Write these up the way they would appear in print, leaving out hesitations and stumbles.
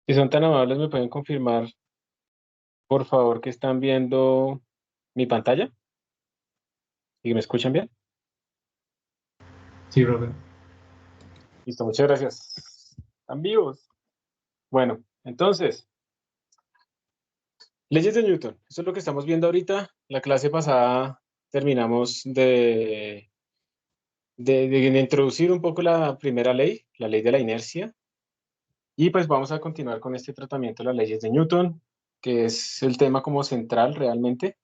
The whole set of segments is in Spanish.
Si son tan amables, ¿me pueden confirmar, por favor, que están viendo mi pantalla y que me escuchan bien? Sí, profe. Listo, muchas gracias. ¿Están vivos? Bueno, entonces, leyes de Newton. Eso es lo que estamos viendo ahorita. La clase pasada terminamos de introducir un poco la primera ley, la ley de la inercia. Y pues vamos a continuar con este tratamiento de las leyes de Newton, que es el tema como central realmente,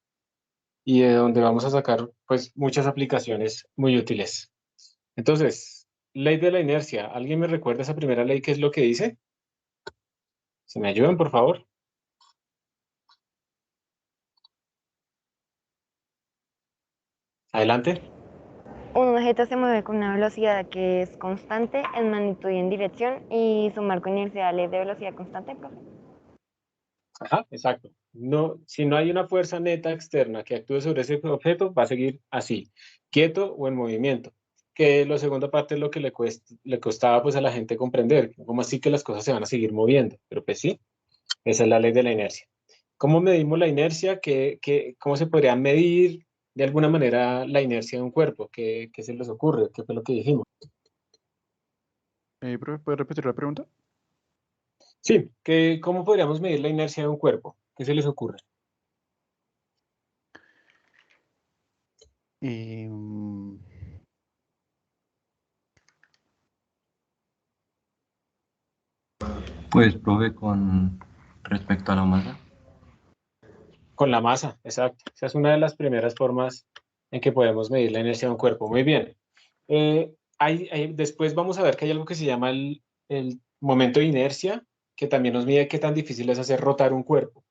y de donde vamos a sacar pues muchas aplicaciones muy útiles. Entonces, ley de la inercia. ¿Alguien me recuerda esa primera ley? ¿Qué es lo que dice? ¿Se me ayudan, por favor? Adelante. Un objeto se mueve con una velocidad que es constante en magnitud y en dirección y su marco inercial es de velocidad constante, profe. Ajá, exacto. No, si no hay una fuerza neta externa que actúe sobre ese objeto, va a seguir así, quieto o en movimiento. Que la segunda parte es lo que le costaba pues a la gente comprender, cómo así que las cosas se van a seguir moviendo. Pero pues sí, esa es la ley de la inercia. ¿Cómo medimos la inercia? ¿Cómo se podría medir de alguna manera la inercia de un cuerpo? ¿Qué se les ocurre? ¿Qué fue lo que dijimos? Profe, ¿puede repetir la pregunta? Sí, ¿cómo podríamos medir la inercia de un cuerpo? ¿Qué se les ocurre? Y, Pues, profe, con respecto a la masa, Con la masa, exacto. Esa es una de las primeras formas en que podemos medir la inercia de un cuerpo. Muy bien. Después vamos a ver que hay algo que se llama el momento de inercia, que también nos mide qué tan difícil es hacer rotar un cuerpo.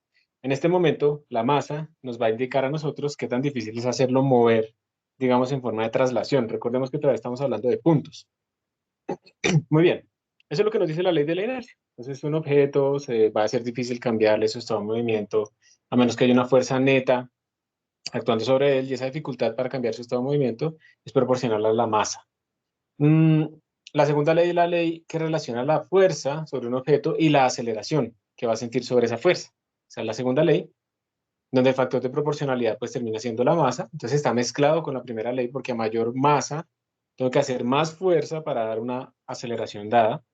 En este momento, la masa nos va a indicar a nosotros qué tan difícil es hacerlo mover, digamos, en forma de traslación. Recordemos que todavía estamos hablando de puntos. Muy bien. Eso es lo que nos dice la ley de la inercia. Entonces, un objeto se va a ser difícil cambiarle su estado de movimiento, a menos que haya una fuerza neta actuando sobre él, y esa dificultad para cambiar su estado de movimiento es proporcional a la masa. Mm, la segunda ley es la ley que relaciona la fuerza sobre un objeto y la aceleración que va a sentir sobre esa fuerza. O sea, la segunda ley, donde el factor de proporcionalidad pues termina siendo la masa, entonces está mezclado con la primera ley porque a mayor masa tengo que hacer más fuerza para dar una aceleración dada.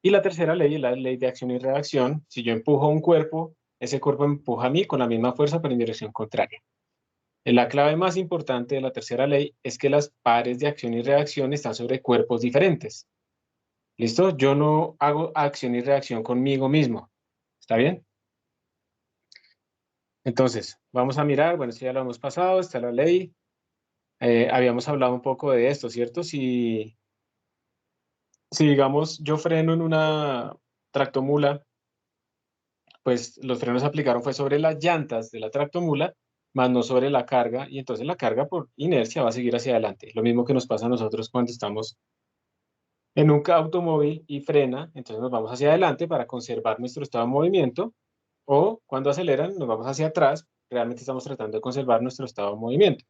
Y la tercera ley es la ley de acción y reacción. Si yo empujo un cuerpo, ese cuerpo empuja a mí con la misma fuerza pero en dirección contraria. La clave más importante de la tercera ley es que las pares de acción y reacción están sobre cuerpos diferentes. ¿Listo? Yo no hago acción y reacción conmigo mismo. ¿Está bien? Entonces, vamos a mirar, bueno, esto ya lo hemos pasado, está la ley. Habíamos hablado un poco de esto, ¿cierto? Si digamos, yo freno en una tractomula, pues los frenos aplicaron fue sobre las llantas de la tractomula, más no sobre la carga, y entonces la carga por inercia va a seguir hacia adelante. Lo mismo que nos pasa a nosotros cuando estamos en un automóvil y frena, entonces nos vamos hacia adelante para conservar nuestro estado de movimiento, o cuando aceleran nos vamos hacia atrás, realmente estamos tratando de conservar nuestro estado de movimiento,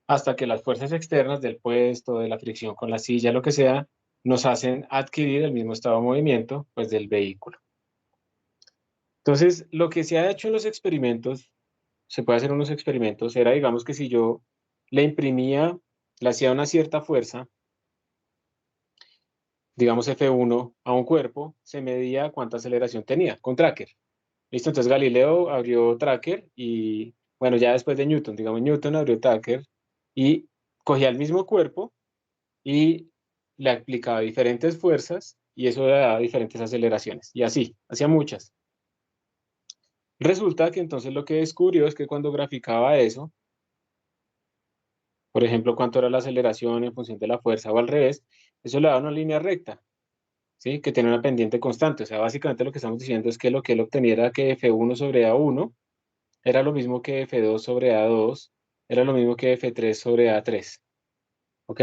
hasta que las fuerzas externas del puesto, de la fricción con la silla, lo que sea, nos hacen adquirir el mismo estado de movimiento, pues, del vehículo. Entonces, lo que se ha hecho en los experimentos, se puede hacer en unos experimentos, era, digamos, que si yo le imprimía, le hacía una cierta fuerza, digamos F1 a un cuerpo, se medía cuánta aceleración tenía con tracker. Listo, entonces Galileo abrió tracker y, bueno, ya después de Newton, digamos, Newton abrió tracker y cogía el mismo cuerpo y le aplicaba diferentes fuerzas y eso le daba diferentes aceleraciones. Y así, hacía muchas. Resulta que entonces lo que descubrió es que cuando graficaba eso, por ejemplo, cuánto era la aceleración en función de la fuerza o al revés, eso le daba una línea recta. ¿Sí? Que tiene una pendiente constante. O sea, básicamente lo que estamos diciendo es que lo que él obtenía era que F1 sobre A1 era lo mismo que F2 sobre A2, era lo mismo que F3 sobre A3. ¿Ok?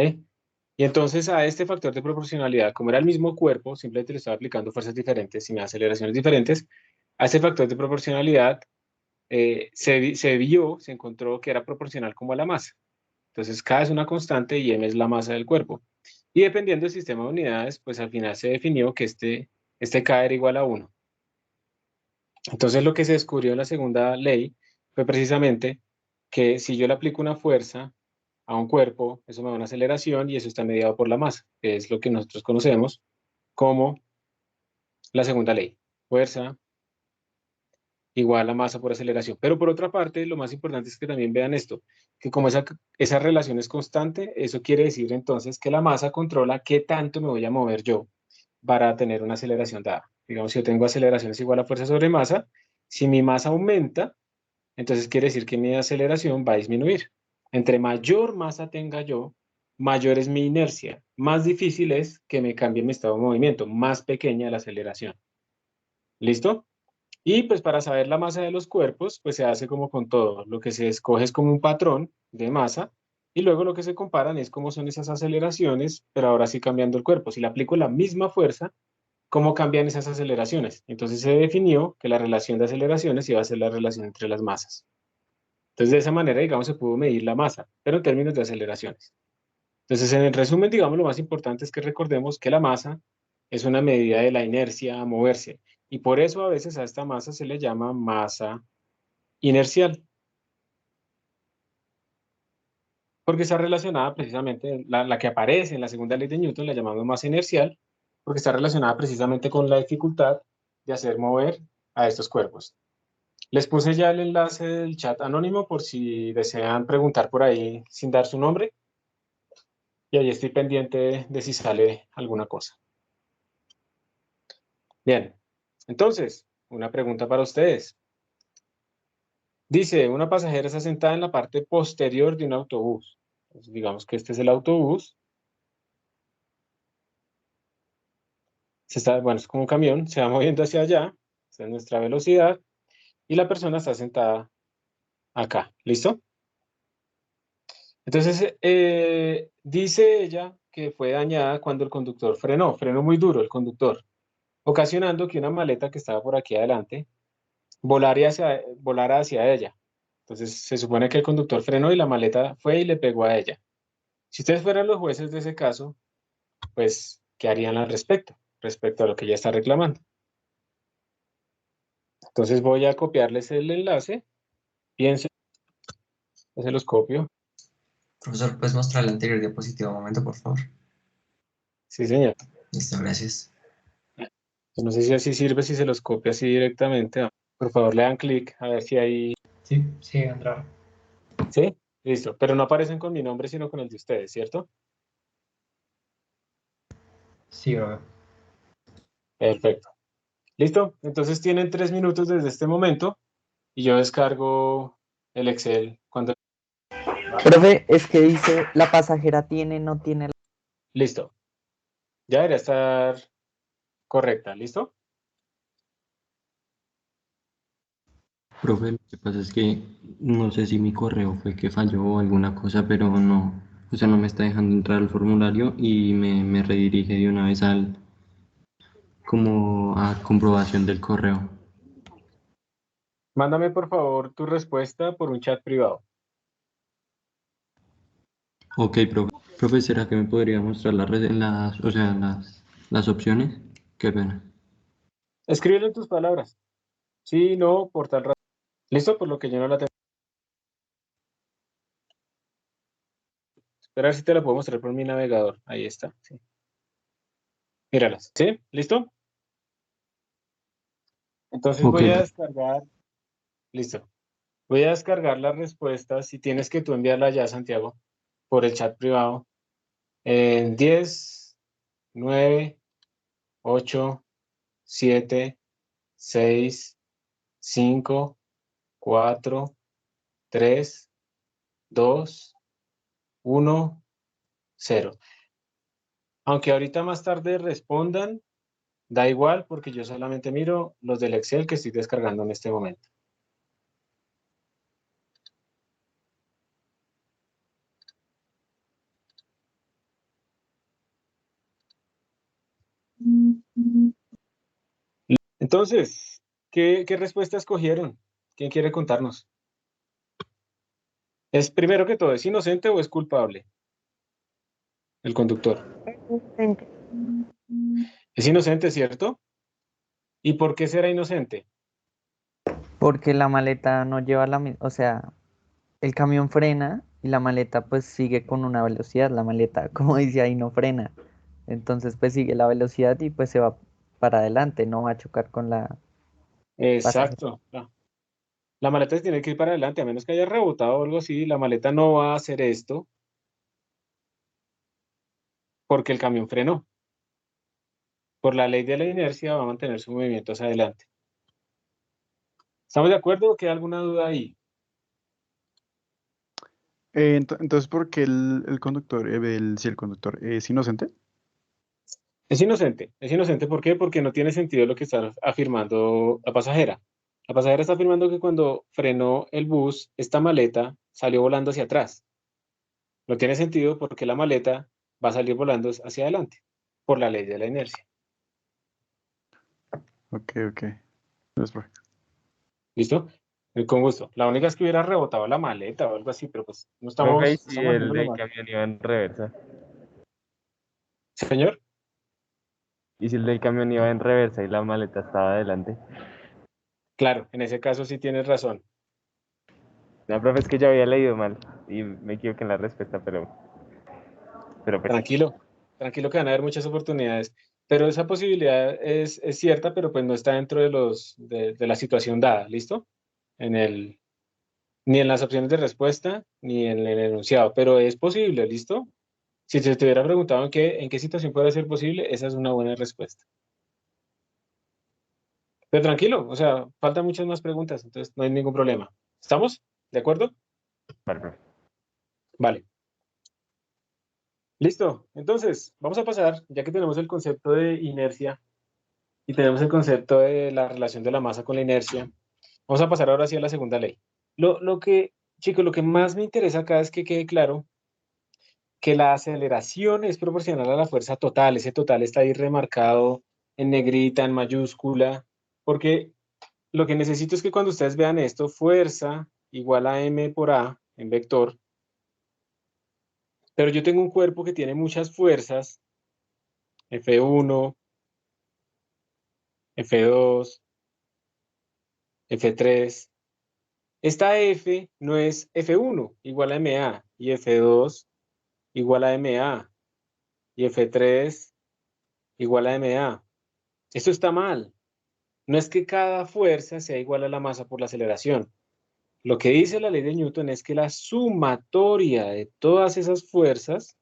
Y entonces a este factor de proporcionalidad, como era el mismo cuerpo, simplemente le estaba aplicando fuerzas diferentes y aceleraciones diferentes, a este factor de proporcionalidad se encontró que era proporcional como a la masa. Entonces, K es una constante y M es la masa del cuerpo. Y dependiendo del sistema de unidades, pues al final se definió que este K era igual a 1. Entonces lo que se descubrió en la segunda ley fue precisamente que si yo le aplico una fuerza a un cuerpo, eso me da una aceleración y eso está mediado por la masa, que es lo que nosotros conocemos como la segunda ley. Fuerza igual a masa por aceleración. Pero por otra parte, lo más importante es que también vean esto, que como esa relación es constante, eso quiere decir entonces que la masa controla qué tanto me voy a mover yo para tener una aceleración dada. Digamos, si yo tengo aceleración es igual a fuerza sobre masa, si mi masa aumenta, entonces quiere decir que mi aceleración va a disminuir. Entre mayor masa tenga yo, mayor es mi inercia. Más difícil es que me cambie mi estado de movimiento, más pequeña la aceleración. ¿Listo? Y pues para saber la masa de los cuerpos, pues se hace como con todo. Lo que se escoge es como un patrón de masa y luego lo que se comparan es cómo son esas aceleraciones, pero ahora sí cambiando el cuerpo. Si le aplico la misma fuerza, ¿cómo cambian esas aceleraciones? Entonces se definió que la relación de aceleraciones iba a ser la relación entre las masas. Entonces de esa manera, digamos, se pudo medir la masa, pero en términos de aceleraciones. Entonces en el resumen, digamos, lo más importante es que recordemos que la masa es una medida de la inercia a moverse. Y por eso a veces a esta masa se le llama masa inercial, porque está relacionada precisamente, la que aparece en la segunda ley de Newton la llamamos masa inercial, porque está relacionada precisamente con la dificultad de hacer mover a estos cuerpos. Les puse ya el enlace del chat anónimo por si desean preguntar por ahí sin dar su nombre, y ahí estoy pendiente de si sale alguna cosa. Bien, entonces, una pregunta para ustedes. Dice, una pasajera está sentada en la parte posterior de un autobús. Entonces, digamos que este es el autobús. Bueno, es como un camión, se va moviendo hacia allá, esa es nuestra velocidad, y la persona está sentada acá. ¿Listo? Entonces, dice ella que fue dañada cuando el conductor frenó muy duro el conductor, ocasionando que una maleta que estaba por aquí adelante volara hacia ella. Entonces, se supone que el conductor frenó y la maleta fue y le pegó a ella. Si ustedes fueran los jueces de ese caso, pues, ¿qué harían al respecto a lo que ella está reclamando? Entonces voy a copiarles el enlace, piensen, se los copio. Profesor, ¿puedes mostrar la anterior diapositiva un momento, por favor? Sí, señor. Listo, gracias. Yo no sé si así sirve, si se los copia así directamente. Por favor, le dan clic a ver si hay... Sí, sí, entra. ¿Sí? Listo. Pero no aparecen con mi nombre, sino con el de ustedes, ¿cierto? Sí, obvio. Perfecto. ¿Listo? Entonces tienen 3 minutos desde este momento y yo descargo el Excel cuando... Profe, es que dice la pasajera tiene, no tiene. Listo. Ya debería estar correcta. ¿Listo? Profe, lo que pasa es que no sé si mi correo fue que falló o alguna cosa, pero no, o sea, no me está dejando entrar al formulario y me redirige de una vez como a comprobación del correo. Mándame por favor tu respuesta por un chat privado. Ok, profe. Profe, ¿será que me podría mostrar o sea, las opciones? Qué pena. Escríbelo en tus palabras. Sí, no, por tal razón. ¿Listo? Por lo que yo no la tengo. Espera a ver si te la puedo mostrar por mi navegador. Ahí está. Sí. Míralas. ¿Sí? ¿Listo? Entonces Ok, voy a descargar. Listo. Voy a descargar las respuestas y tienes que tú enviarla ya, Santiago, por el chat privado. En 10, 9, 8, 7, 6, 5, 4, 3, 2, 1, 0. Aunque ahorita más tarde respondan, da igual porque yo solamente miro los del Excel que estoy descargando en este momento. Entonces, ¿qué respuesta escogieron? ¿Quién quiere contarnos? ¿Es primero que todo, es inocente o es culpable el conductor? Inocente. Es inocente, ¿cierto? ¿Y por qué será inocente? Porque la maleta no lleva la misma, o sea, el camión frena y la maleta pues sigue con una velocidad. La maleta, como dice ahí, no frena. Entonces pues sigue la velocidad y pues se va para adelante, no va a chocar con la pasajera. Exacto. La maleta se tiene que ir para adelante, a menos que haya rebotado o algo así. La maleta no va a hacer esto porque el camión frenó. Por la ley de la inercia va a mantener su movimiento hacia adelante. ¿Estamos de acuerdo o queda alguna duda ahí? Entonces, ¿por qué el conductor, sí, el conductor es inocente? Es inocente. Es inocente, ¿por qué? Porque no tiene sentido lo que está afirmando la pasajera. La pasajera está afirmando que cuando frenó el bus, esta maleta salió volando hacia atrás. No tiene sentido porque la maleta va a salir volando hacia adelante, por la ley de la inercia. Ok, ok. Entonces, ¿Listo? Con gusto. La única es que hubiera rebotado la maleta o algo así, pero pues no Profe, ¿y estamos, si estamos el haciéndolo del mal. camión iba en reversa? Señor, ¿Y si el del camión iba en reversa y la maleta estaba adelante? claro, en ese caso sí tienes razón. No, profe, es que yo había leído mal y me equivoqué en la respuesta, pero pues, Tranquilo, tranquilo que van a haber muchas oportunidades. Pero esa posibilidad es cierta, pero pues no está dentro de la situación dada, ¿listo? Ni en las opciones de respuesta, ni en el enunciado, pero es posible, ¿listo? Si se te hubiera preguntado en qué situación puede ser posible, esa es una buena respuesta. Pero tranquilo, o sea, faltan muchas más preguntas, entonces no hay ningún problema. ¿Estamos? ¿De acuerdo? vale, profe. Vale. Listo. Entonces, vamos a pasar, ya que tenemos el concepto de inercia y tenemos el concepto de la relación de la masa con la inercia, vamos a pasar ahora sí a la segunda ley. Chicos, lo que más me interesa acá es que quede claro que la aceleración es proporcional a la fuerza total. Ese total está ahí remarcado en negrita, en mayúscula, porque lo que necesito es que cuando ustedes vean esto, fuerza igual a m por a en vector, pero yo tengo un cuerpo que tiene muchas fuerzas, F1, F2, F3. Esta F no es F1 igual a ma y F2 igual a ma y F3 igual a ma. Esto está mal. No es que cada fuerza sea igual a la masa por la aceleración. Lo que dice la ley de Newton es que la sumatoria de todas esas fuerzas,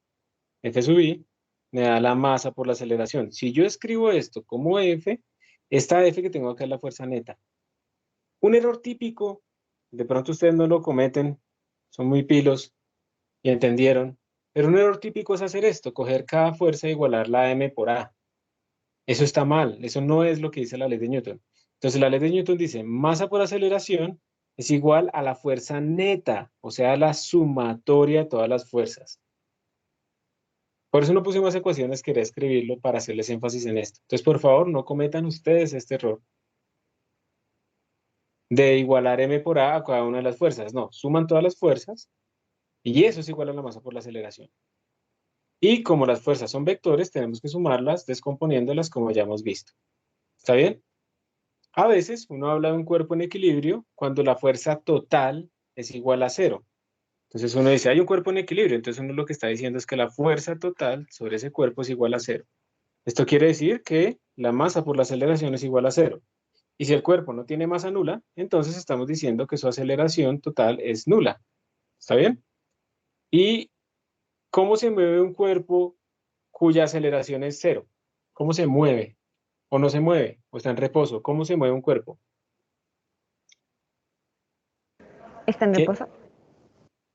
F sub i, me da la masa por la aceleración. Si yo escribo esto como F, esta F que tengo acá es la fuerza neta. Un error típico, de pronto ustedes no lo cometen, son muy pilos y entendieron, pero un error típico es hacer esto, coger cada fuerza e igualarla a m por a. Eso está mal, eso no es lo que dice la ley de Newton. Entonces la ley de Newton dice, masa por aceleración es igual a la fuerza neta, o sea, la sumatoria de todas las fuerzas. Por eso no puse más ecuaciones, quería escribirlo para hacerles énfasis en esto. Entonces, por favor, no cometan ustedes este error de igualar m por a cada una de las fuerzas. No, suman todas las fuerzas y eso es igual a la masa por la aceleración. Y como las fuerzas son vectores, tenemos que sumarlas descomponiéndolas como ya hemos visto. ¿Está bien? A veces uno habla de un cuerpo en equilibrio cuando la fuerza total es igual a cero. Entonces uno dice, hay un cuerpo en equilibrio, entonces uno lo que está diciendo es que la fuerza total sobre ese cuerpo es igual a cero. Esto quiere decir que la masa por la aceleración es igual a cero. Y si el cuerpo no tiene masa nula, entonces estamos diciendo que su aceleración total es nula. ¿Está bien? ¿Y cómo se mueve un cuerpo cuya aceleración es cero? ¿Cómo se mueve? ¿O no se mueve? ¿O está en reposo? ¿Cómo se mueve un cuerpo? ¿Está en ¿Qué? reposo?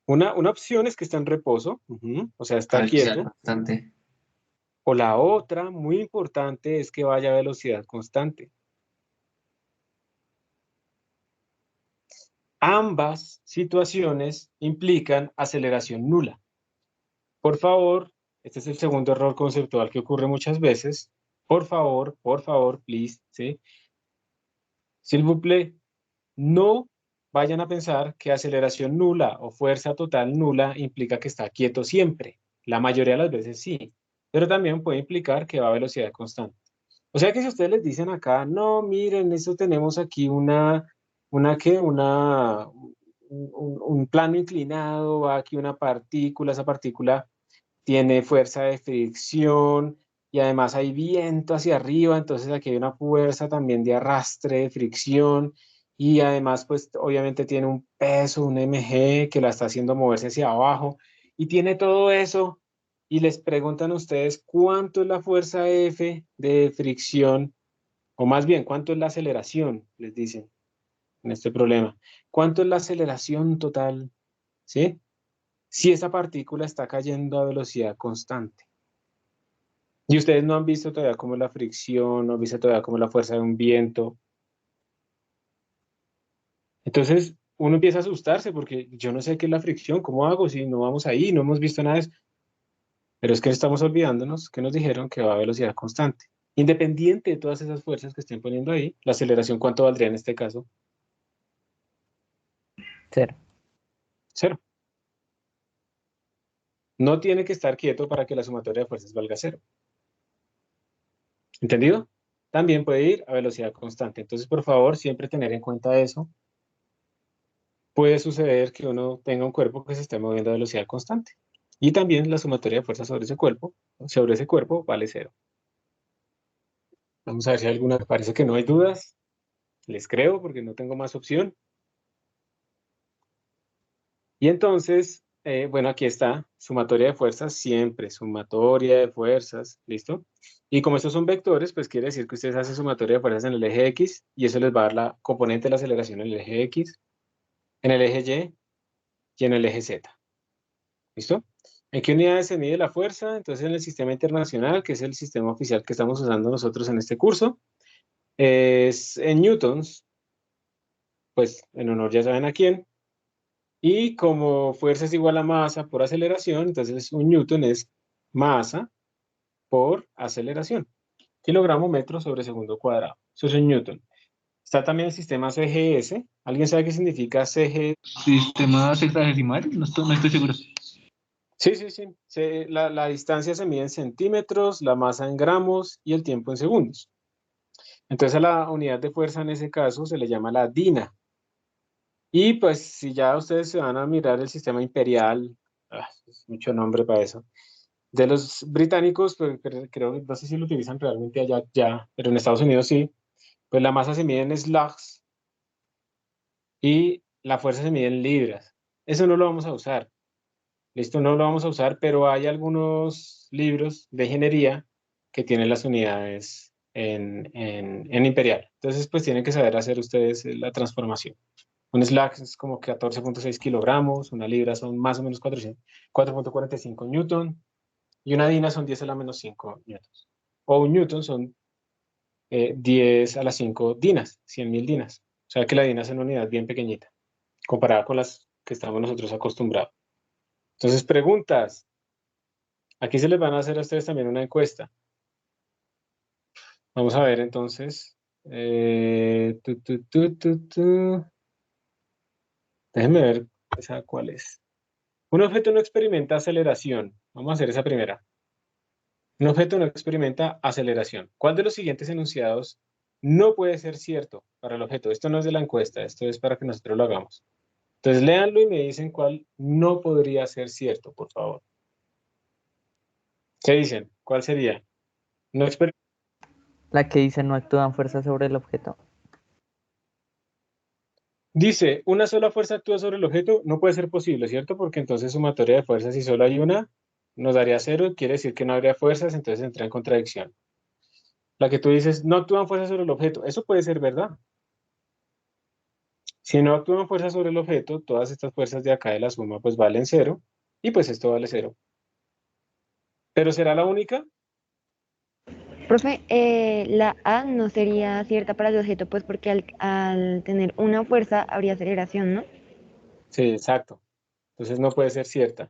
Una opción es que está en reposo, o sea, está Velocidad quieto. constante. O la otra, muy importante, es que vaya a velocidad constante. Ambas situaciones implican aceleración nula. Por favor, este es el segundo error conceptual que ocurre muchas veces. Por favor, please, ¿sí? S'il vous plaît, no vayan a pensar que aceleración nula o fuerza total nula implica que está quieto siempre. La mayoría de las veces sí, pero también puede implicar que va a velocidad constante. O sea que si ustedes les dicen acá, no, miren, eso tenemos aquí un plano inclinado, va aquí una partícula, esa partícula tiene fuerza de fricción y además hay viento hacia arriba, entonces aquí hay una fuerza también de arrastre, de fricción y además pues obviamente tiene un peso, un mg que la está haciendo moverse hacia abajo y tiene todo eso y les preguntan a ustedes cuánto es la fuerza F de fricción o más bien cuánto es la aceleración, les dicen en este problema. ¿Cuánto es la aceleración total? ¿Sí? Si esa partícula está cayendo a velocidad constante. Y ustedes no han visto todavía cómo es la fricción, no han visto todavía cómo es la fuerza de un viento. Entonces, uno empieza a asustarse porque yo no sé qué es la fricción, ¿cómo hago si no vamos ahí, no hemos visto nada de eso? Pero es que estamos olvidándonos que nos dijeron que va a velocidad constante. Independiente de todas esas fuerzas que estén poniendo ahí, la aceleración, ¿cuánto valdría en este caso? 0. 0. No tiene que estar quieto para que la sumatoria de fuerzas valga 0. ¿Entendido? También puede ir a velocidad constante. Entonces, por favor, siempre tener en cuenta eso. Puede suceder que uno tenga un cuerpo que se esté moviendo a velocidad constante. Y también la sumatoria de fuerzas sobre ese cuerpo vale 0. Vamos a ver si hay alguna. Parece que no hay dudas. Les creo porque no tengo más opción. Y entonces, bueno, aquí está, sumatoria de fuerzas siempre, sumatoria de fuerzas, ¿listo? Y como estos son vectores, pues quiere decir que ustedes hacen sumatoria de fuerzas en el eje X y eso les va a dar la componente de la aceleración en el eje X, en el eje Y y en el eje Z. ¿Listo? ¿En qué unidades se mide la fuerza? Entonces en el sistema internacional, que es el sistema oficial que estamos usando nosotros en este curso, es en newtons, pues en honor ya saben a quién. Y como fuerza es igual a masa por aceleración, entonces un newton es masa por aceleración. Kilogramo metro sobre segundo cuadrado. Eso es un newton. Está también el sistema CGS. ¿Alguien sabe qué significa CGS? Sistema sexagesimal, no estoy seguro. Sí, sí, sí. La distancia se mide en centímetros, la masa en gramos y el tiempo en segundos. Entonces a la unidad de fuerza en ese caso se le llama la DINA. Y pues si ya ustedes se van a mirar el sistema imperial, es mucho nombre para eso, de los británicos, pues creo, no sé si lo utilizan realmente allá ya, pero en Estados Unidos sí, pues la masa se mide en slugs y la fuerza se mide en libras. Eso no lo vamos a usar. Listo, no lo vamos a usar, pero hay algunos libros de ingeniería que tienen las unidades en imperial. Entonces, pues tienen que saber hacer ustedes la transformación. Un slag es como 14.6 kilogramos, una libra son más o menos 4.45 newton, y una dina son 10 a la menos 5 newtons. O un newton son 10 a las 5 dinas, 100.000 dinas. O sea que la dina es una unidad bien pequeñita, comparada con las que estamos nosotros acostumbrados. Entonces, preguntas. Aquí se les van a hacer a ustedes también una encuesta. Vamos a ver entonces. Déjenme ver esa cuál es. Un objeto no experimenta aceleración. Vamos a hacer esa primera. Un objeto no experimenta aceleración. ¿Cuál de los siguientes enunciados no puede ser cierto para el objeto? Esto no es de la encuesta, esto es para que nosotros lo hagamos. Entonces, léanlo y me dicen cuál no podría ser cierto, por favor. ¿Qué dicen? ¿Cuál sería? No La que dice no actúan fuerza sobre el objeto. Dice, una sola fuerza actúa sobre el objeto, no puede ser posible, ¿cierto? Porque entonces sumatoria de fuerzas, si solo hay una, nos daría 0, quiere decir que no habría fuerzas, entonces entra en contradicción. La que tú dices, no actúan fuerzas sobre el objeto, eso puede ser verdad. Si no actúan fuerzas sobre el objeto, todas estas fuerzas de acá de la suma pues valen 0, y pues esto vale 0. ¿Pero será la única? Profe, la A no sería cierta para el objeto, pues porque al tener una fuerza habría aceleración, ¿no? Sí, exacto. Entonces no puede ser cierta.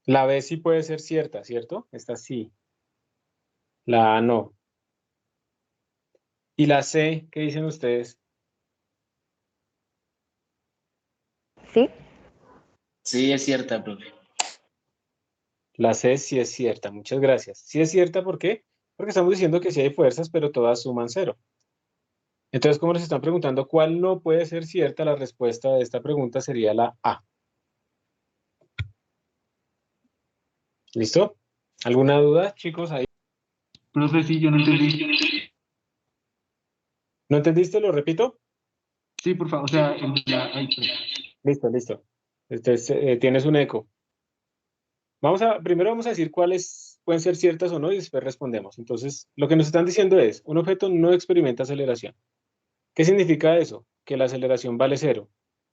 La B sí puede ser cierta, ¿cierto? Esta sí. La A no. ¿Y la C, qué dicen ustedes? ¿Sí? Sí, es cierta, profe. La C sí es cierta, muchas gracias. Sí es cierta, ¿por qué? Porque estamos diciendo que sí hay fuerzas, pero todas suman 0. Entonces, como nos están preguntando cuál no puede ser cierta, la respuesta de esta pregunta sería la A. ¿Listo? ¿Alguna duda, chicos? Ahí. Profe, sí, yo no entendí. ¿No entendiste? ¿Lo repito? Sí, por favor, o sea, ay, Listo, listo. Entonces, tienes un eco. Primero vamos a decir cuáles pueden ser ciertas o no y después respondemos. Entonces, lo que nos están diciendo es, un objeto no experimenta aceleración. ¿Qué significa eso? Que la aceleración vale cero.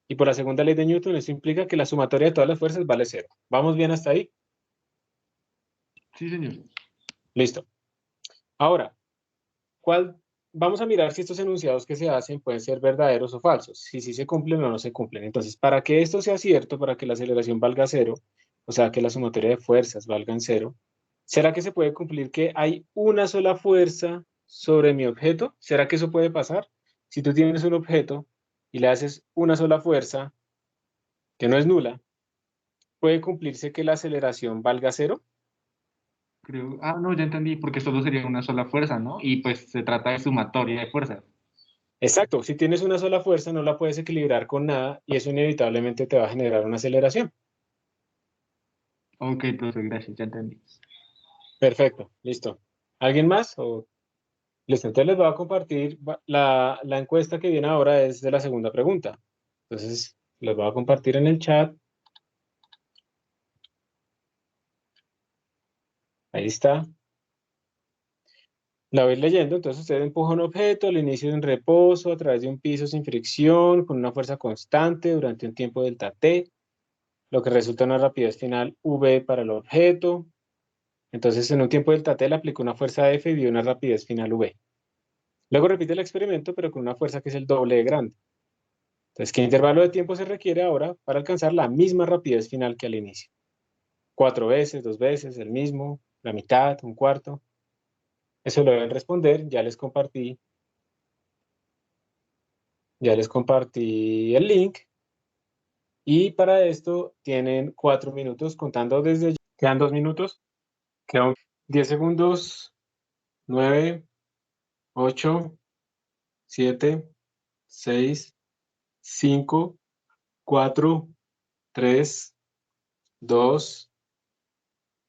Y por la segunda ley de Newton, eso implica que la sumatoria de todas las fuerzas vale cero. ¿Vamos bien hasta ahí? sí, señor. Listo. Ahora, vamos a mirar si estos enunciados que se hacen pueden ser verdaderos o falsos, si sí se cumplen o no se cumplen. Entonces, para que esto sea cierto, para que la aceleración valga cero, o sea, que la sumatoria de fuerzas valgan cero, ¿será que se puede cumplir que hay una sola fuerza sobre mi objeto? ¿Será que eso puede pasar? Si tú tienes un objeto y le haces una sola fuerza, que no es nula, ¿puede cumplirse que la aceleración valga cero? Creo, no, ya entendí, porque solo sería una sola fuerza, ¿no? Y pues se trata de sumatoria de fuerzas. Exacto, si tienes una sola fuerza no la puedes equilibrar con nada y eso inevitablemente te va a generar una aceleración. Ok, profe, gracias, ya entendí. Perfecto, listo. ¿Alguien más? Listo, entonces les voy a compartir, la encuesta que viene ahora es de la segunda pregunta. Entonces, les voy a compartir en el chat. Ahí está. La voy leyendo, entonces usted empuja un objeto al inicio de un reposo a través de un piso sin fricción, con una fuerza constante durante un tiempo delta t, lo que resulta en una rapidez final v para el objeto. Entonces, en un tiempo delta t le aplicó una fuerza F y dio una rapidez final V. Luego repite el experimento, pero con una fuerza que es el doble de grande. Entonces, ¿qué intervalo de tiempo se requiere ahora para alcanzar la misma rapidez final que al inicio? 4 veces, 2 veces, el mismo, la mitad, un cuarto. Eso lo deben responder. Ya les compartí el link. Y para esto tienen 4 minutos contando desde ya. Quedan 2 minutos. Quedan 10 segundos. 9, 8, 7, 6, 5, 4, 3, 2,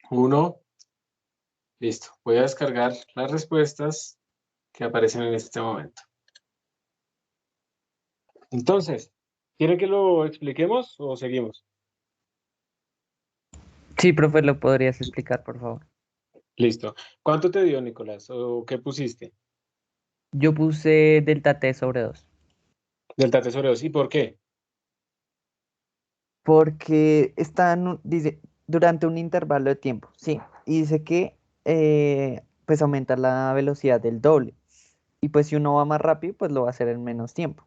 1. Listo. Voy a descargar las respuestas que aparecen en este momento. Entonces, ¿quieren que lo expliquemos o seguimos? Sí, profe, ¿lo podrías explicar, por favor? Listo. ¿Cuánto te dio, Nicolás? ¿O qué pusiste? Yo puse delta t sobre 2. Delta T sobre 2. ¿Y por qué? Porque dice, durante un intervalo de tiempo, sí. Y dice que pues aumenta la velocidad del doble. Y pues si uno va más rápido, pues lo va a hacer en menos tiempo.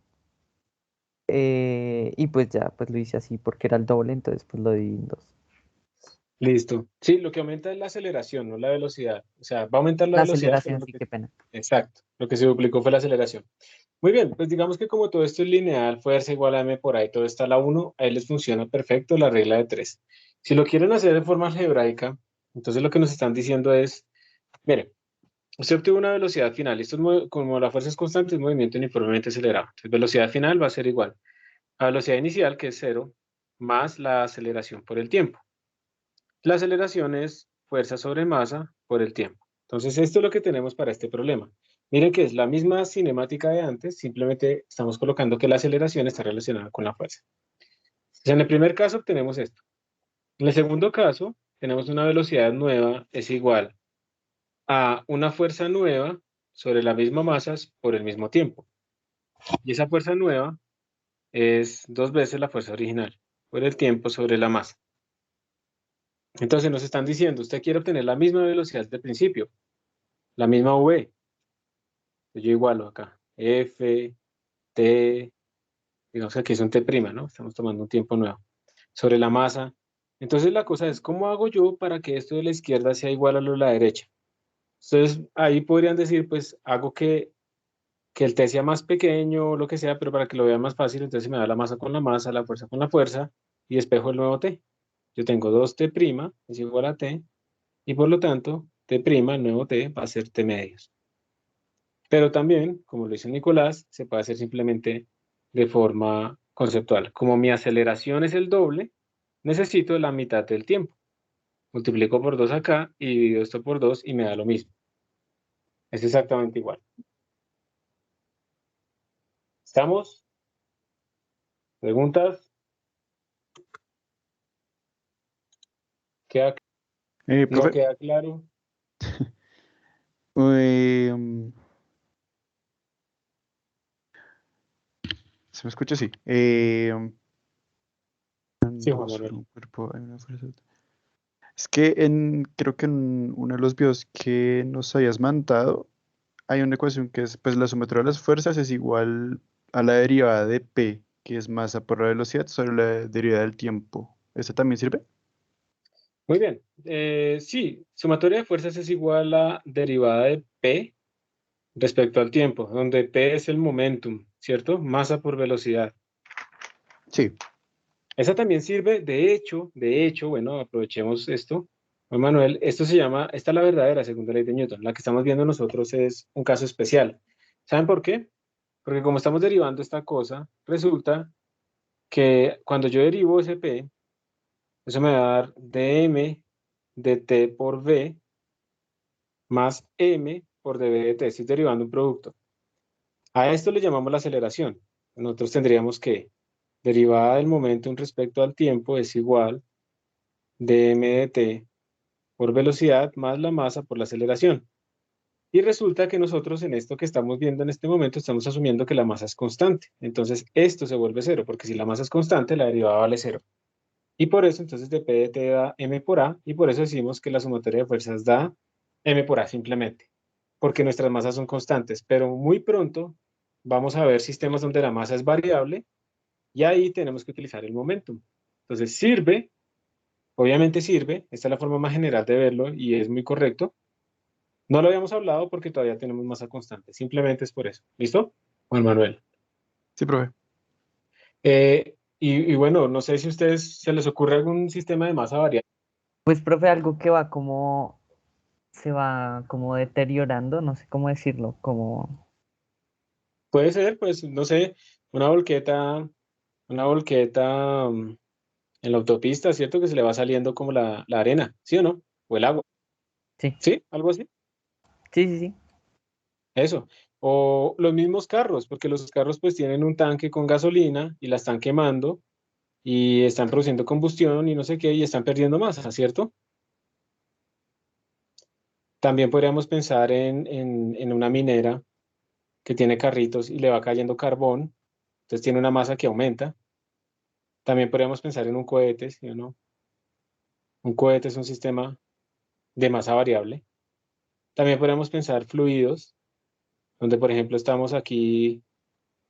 Y pues ya, pues lo hice así porque era el doble, entonces pues lo dividí en 2. Listo. Sí, lo que aumenta es la aceleración, no la velocidad. O sea, va a aumentar la La velocidad, pero aceleración, sí, qué pena. exacto. Lo que se duplicó fue la aceleración. Muy bien, pues digamos que como todo esto es lineal, fuerza igual a m por ahí, todo está a la 1, a él les funciona perfecto la regla de 3. Si lo quieren hacer de forma algebraica, entonces lo que nos están diciendo es, mire, usted obtuvo una velocidad final, esto es como la fuerza es constante, es movimiento uniformemente acelerado. Entonces, velocidad final va a ser igual a velocidad inicial, que es 0, más la aceleración por el tiempo. La aceleración es fuerza sobre masa por el tiempo. Entonces, esto es lo que tenemos para este problema. Miren que es la misma cinemática de antes, simplemente estamos colocando que la aceleración está relacionada con la fuerza. Entonces, en el primer caso obtenemos esto. En el segundo caso, tenemos una velocidad nueva es igual a una fuerza nueva sobre la misma masa por el mismo tiempo. Y esa fuerza nueva es 2 veces la fuerza original por el tiempo sobre la masa. Entonces nos están diciendo, usted quiere obtener la misma velocidad del principio, la misma V. Yo igualo acá. F, T, digamos que aquí es un T', ¿no? Estamos tomando un tiempo nuevo. Sobre la masa. Entonces la cosa es, ¿cómo hago yo para que esto de la izquierda sea igual a lo de la derecha? Entonces ahí podrían decir, pues hago que el T sea más pequeño o lo que sea, pero para que lo vea más fácil, entonces me da la masa con la masa, la fuerza con la fuerza y espejo el nuevo T. Yo tengo 2T' es igual a T y por lo tanto T', el nuevo T, va a ser T medios. Pero también, como lo hizo Nicolás, se puede hacer simplemente de forma conceptual. Como mi aceleración es el doble, necesito la mitad del tiempo. Multiplico por 2 acá y divido esto por 2 y me da lo mismo. Es exactamente igual. ¿Estamos? ¿Preguntas? ¿No Profe, queda claro? em, ¿se me escucha así? Sí, Juan Sobre Manuel. un cuerpo hay una fuerza. Es que creo que en uno de los videos que nos habías mandado hay una ecuación que es, pues la sumatoria de las fuerzas es igual a la derivada de P, que es masa por la velocidad sobre la derivada del tiempo. ¿Esa también sirve? Muy bien. Sí, sumatoria de fuerzas es igual a derivada de P respecto al tiempo, donde P es el momentum, ¿cierto? Masa por velocidad. Sí. Esa también sirve, de hecho, bueno, aprovechemos esto. Juan Manuel, esto se llama, esta es la verdadera segunda ley de Newton. La que estamos viendo nosotros es un caso especial. ¿Saben por qué? Porque como estamos derivando esta cosa, resulta que cuando yo derivo ese P, eso me va a dar dm de t por v más m por dv de t. Estoy derivando un producto. A esto le llamamos la aceleración. Nosotros tendríamos que derivada del momentum respecto al tiempo es igual dm de t por velocidad más la masa por la aceleración. Y resulta que nosotros en esto que estamos viendo en este momento estamos asumiendo que la masa es constante. Entonces esto se vuelve cero, porque si la masa es constante, la derivada vale cero. Y por eso entonces de P de T da M por A, y por eso decimos que la sumatoria de fuerzas da M por A simplemente, porque nuestras masas son constantes. Pero muy pronto vamos a ver sistemas donde la masa es variable, y ahí tenemos que utilizar el momentum. Entonces sirve, obviamente sirve, esta es la forma más general de verlo y es muy correcto. No lo habíamos hablado porque todavía tenemos masa constante, simplemente es por eso. ¿Listo? Juan Manuel. Sí, profe. Y bueno, no sé si a ustedes se les ocurre algún sistema de masa variable. Pues, profe, algo que va como, se va como deteriorando, no sé cómo decirlo, como, Puede ser, pues, no sé, una volqueta, una volqueta en la autopista, ¿cierto? Que se le va saliendo como la arena, ¿sí o no? O el agua, sí, ¿sí? Algo así. sí, sí, sí, Eso. O los mismos carros, porque los carros pues tienen un tanque con gasolina y la están quemando y están produciendo combustión y no sé qué y están perdiendo masa, ¿cierto? También podríamos pensar en una minera que tiene carritos y le va cayendo carbón, entonces tiene una masa que aumenta. También podríamos pensar en un cohete, ¿sí o no? Un cohete es un sistema de masa variable. También podríamos pensar fluidos, donde por ejemplo estamos aquí,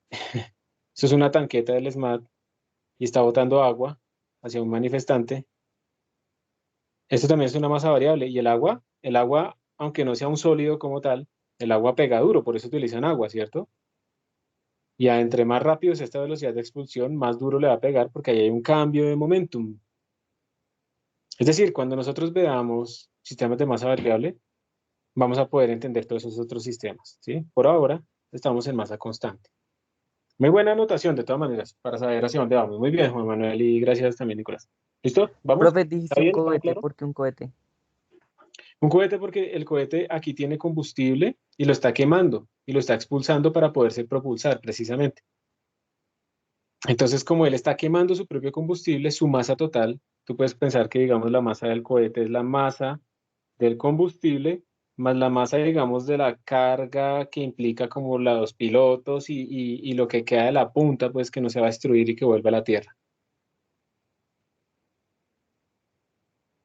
esto es una tanqueta del SMAT y está botando agua hacia un manifestante. Esto también es una masa variable. Y el agua, aunque no sea un sólido como tal, el agua pega duro, por eso utilizan agua, ¿cierto? Y entre más rápido es esta velocidad de expulsión, más duro le va a pegar porque ahí hay un cambio de momentum. Es decir, cuando nosotros veamos sistemas de masa variable, vamos a poder entender todos esos otros sistemas, ¿sí? Por ahora estamos en masa constante. Muy buena anotación, de todas maneras, para saber hacia dónde vamos. Muy bien, Juan Manuel, y gracias también, Nicolás. ¿Listo? ¿Vamos? profe, ¿Está dijiste un bien? ¿Estamos cohete, claros? ¿por qué un cohete? Un cohete porque el cohete aquí tiene combustible y lo está quemando y lo está expulsando para poderse propulsar, precisamente. Entonces, como él está quemando su propio combustible, su masa total, tú puedes pensar que, digamos, la masa del cohete es la masa del combustible más la masa, digamos, de la carga que implica como los pilotos y lo que queda de la punta, pues que no se va a destruir y que vuelva a la Tierra.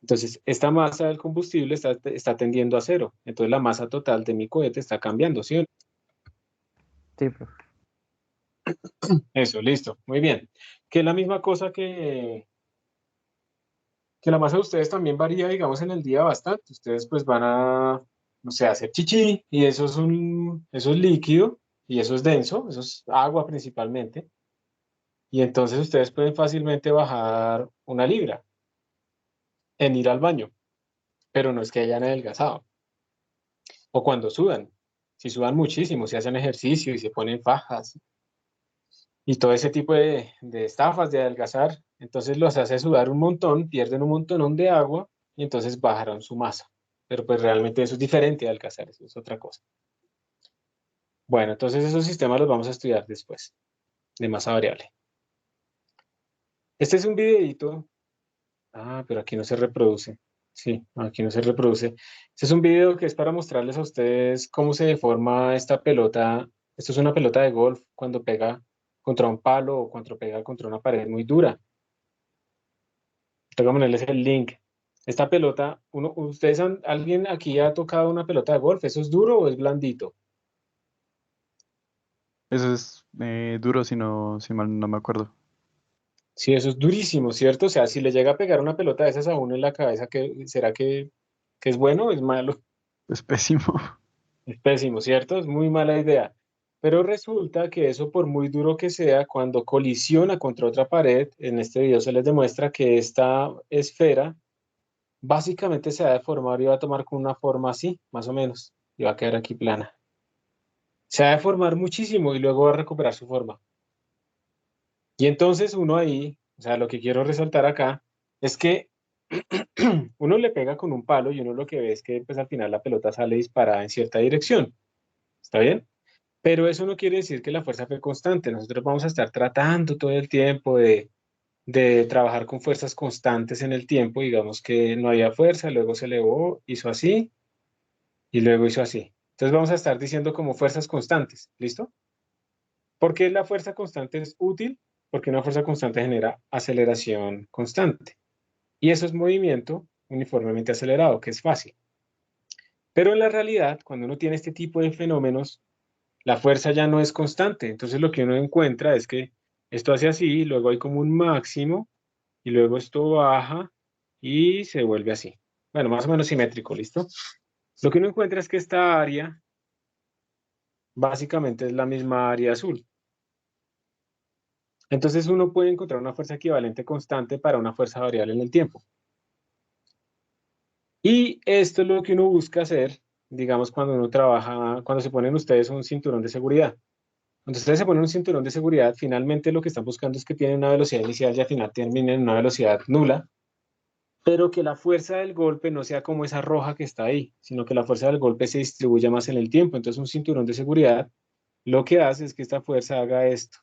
Entonces, esta masa del combustible está tendiendo a cero. Entonces, la masa total de mi cohete está cambiando, ¿sí? Sí, profe. Eso, listo. Muy bien. Que es la misma cosa que la masa de ustedes también varía, digamos, en el día bastante. Ustedes pues van a, no sé, hacer chichi y eso es líquido y eso es denso, eso es agua principalmente. Y entonces ustedes pueden fácilmente bajar 1 libra en ir al baño, pero no es que hayan adelgazado. O cuando sudan, Si sudan muchísimo, si hacen ejercicio y se ponen fajas y todo ese tipo de estafas de adelgazar, entonces los hace sudar un montón, pierden un montón de agua y entonces bajaron su masa. Pero pues realmente eso es diferente de adelgazar, eso es otra cosa. Bueno, entonces esos sistemas los vamos a estudiar después, de masa variable. Este es un videito. Ah, pero aquí no se reproduce. Sí, aquí no se reproduce. Este es un video que es para mostrarles a ustedes cómo se deforma esta pelota. Esto es una pelota de golf cuando pega contra un palo o cuando pega contra una pared muy dura. Tengo que ponerles el link. Esta pelota, ¿alguien aquí ha tocado una pelota de golf? ¿Eso es duro o es blandito? Eso es duro, si mal no me acuerdo. Sí, eso es durísimo, ¿cierto? O sea, si le llega a pegar una pelota de esas a uno en la cabeza, ¿será que es bueno o es malo? Es pésimo. Es pésimo, ¿cierto? Es muy mala idea. Pero resulta que eso, por muy duro que sea, cuando colisiona contra otra pared, en este video se les demuestra que esta esfera básicamente se va a deformar y va a tomar con una forma así, más o menos, y va a quedar aquí plana. Se va a deformar muchísimo y luego va a recuperar su forma. Y entonces uno ahí, o sea, lo que quiero resaltar acá es que uno le pega con un palo y uno lo que ve es que pues al final la pelota sale disparada en cierta dirección. ¿Está bien? Pero eso no quiere decir que la fuerza fue constante. Nosotros vamos a estar tratando todo el tiempo de trabajar con fuerzas constantes en el tiempo. Digamos que no había fuerza, luego se elevó, hizo así y luego hizo así. Entonces vamos a estar diciendo como fuerzas constantes. ¿Listo? ¿Por qué la fuerza constante es útil? Porque una fuerza constante genera aceleración constante. Y eso es movimiento uniformemente acelerado, que es fácil. Pero en la realidad, cuando uno tiene este tipo de fenómenos, la fuerza ya no es constante. Entonces lo que uno encuentra es que esto hace así, luego hay como un máximo y luego esto baja y se vuelve así. Bueno, más o menos simétrico, ¿listo? Lo que uno encuentra es que esta área básicamente es la misma área azul. Entonces uno puede encontrar una fuerza equivalente constante para una fuerza variable en el tiempo. Y esto es lo que uno busca hacer, digamos, cuando uno trabaja, cuando se ponen ustedes un cinturón de seguridad. Cuando ustedes se ponen un cinturón de seguridad, finalmente lo que están buscando es que tienen una velocidad inicial y al final terminen en una velocidad nula, pero que la fuerza del golpe no sea como esa roja que está ahí, sino que la fuerza del golpe se distribuya más en el tiempo. Entonces un cinturón de seguridad lo que hace es que esta fuerza haga esto.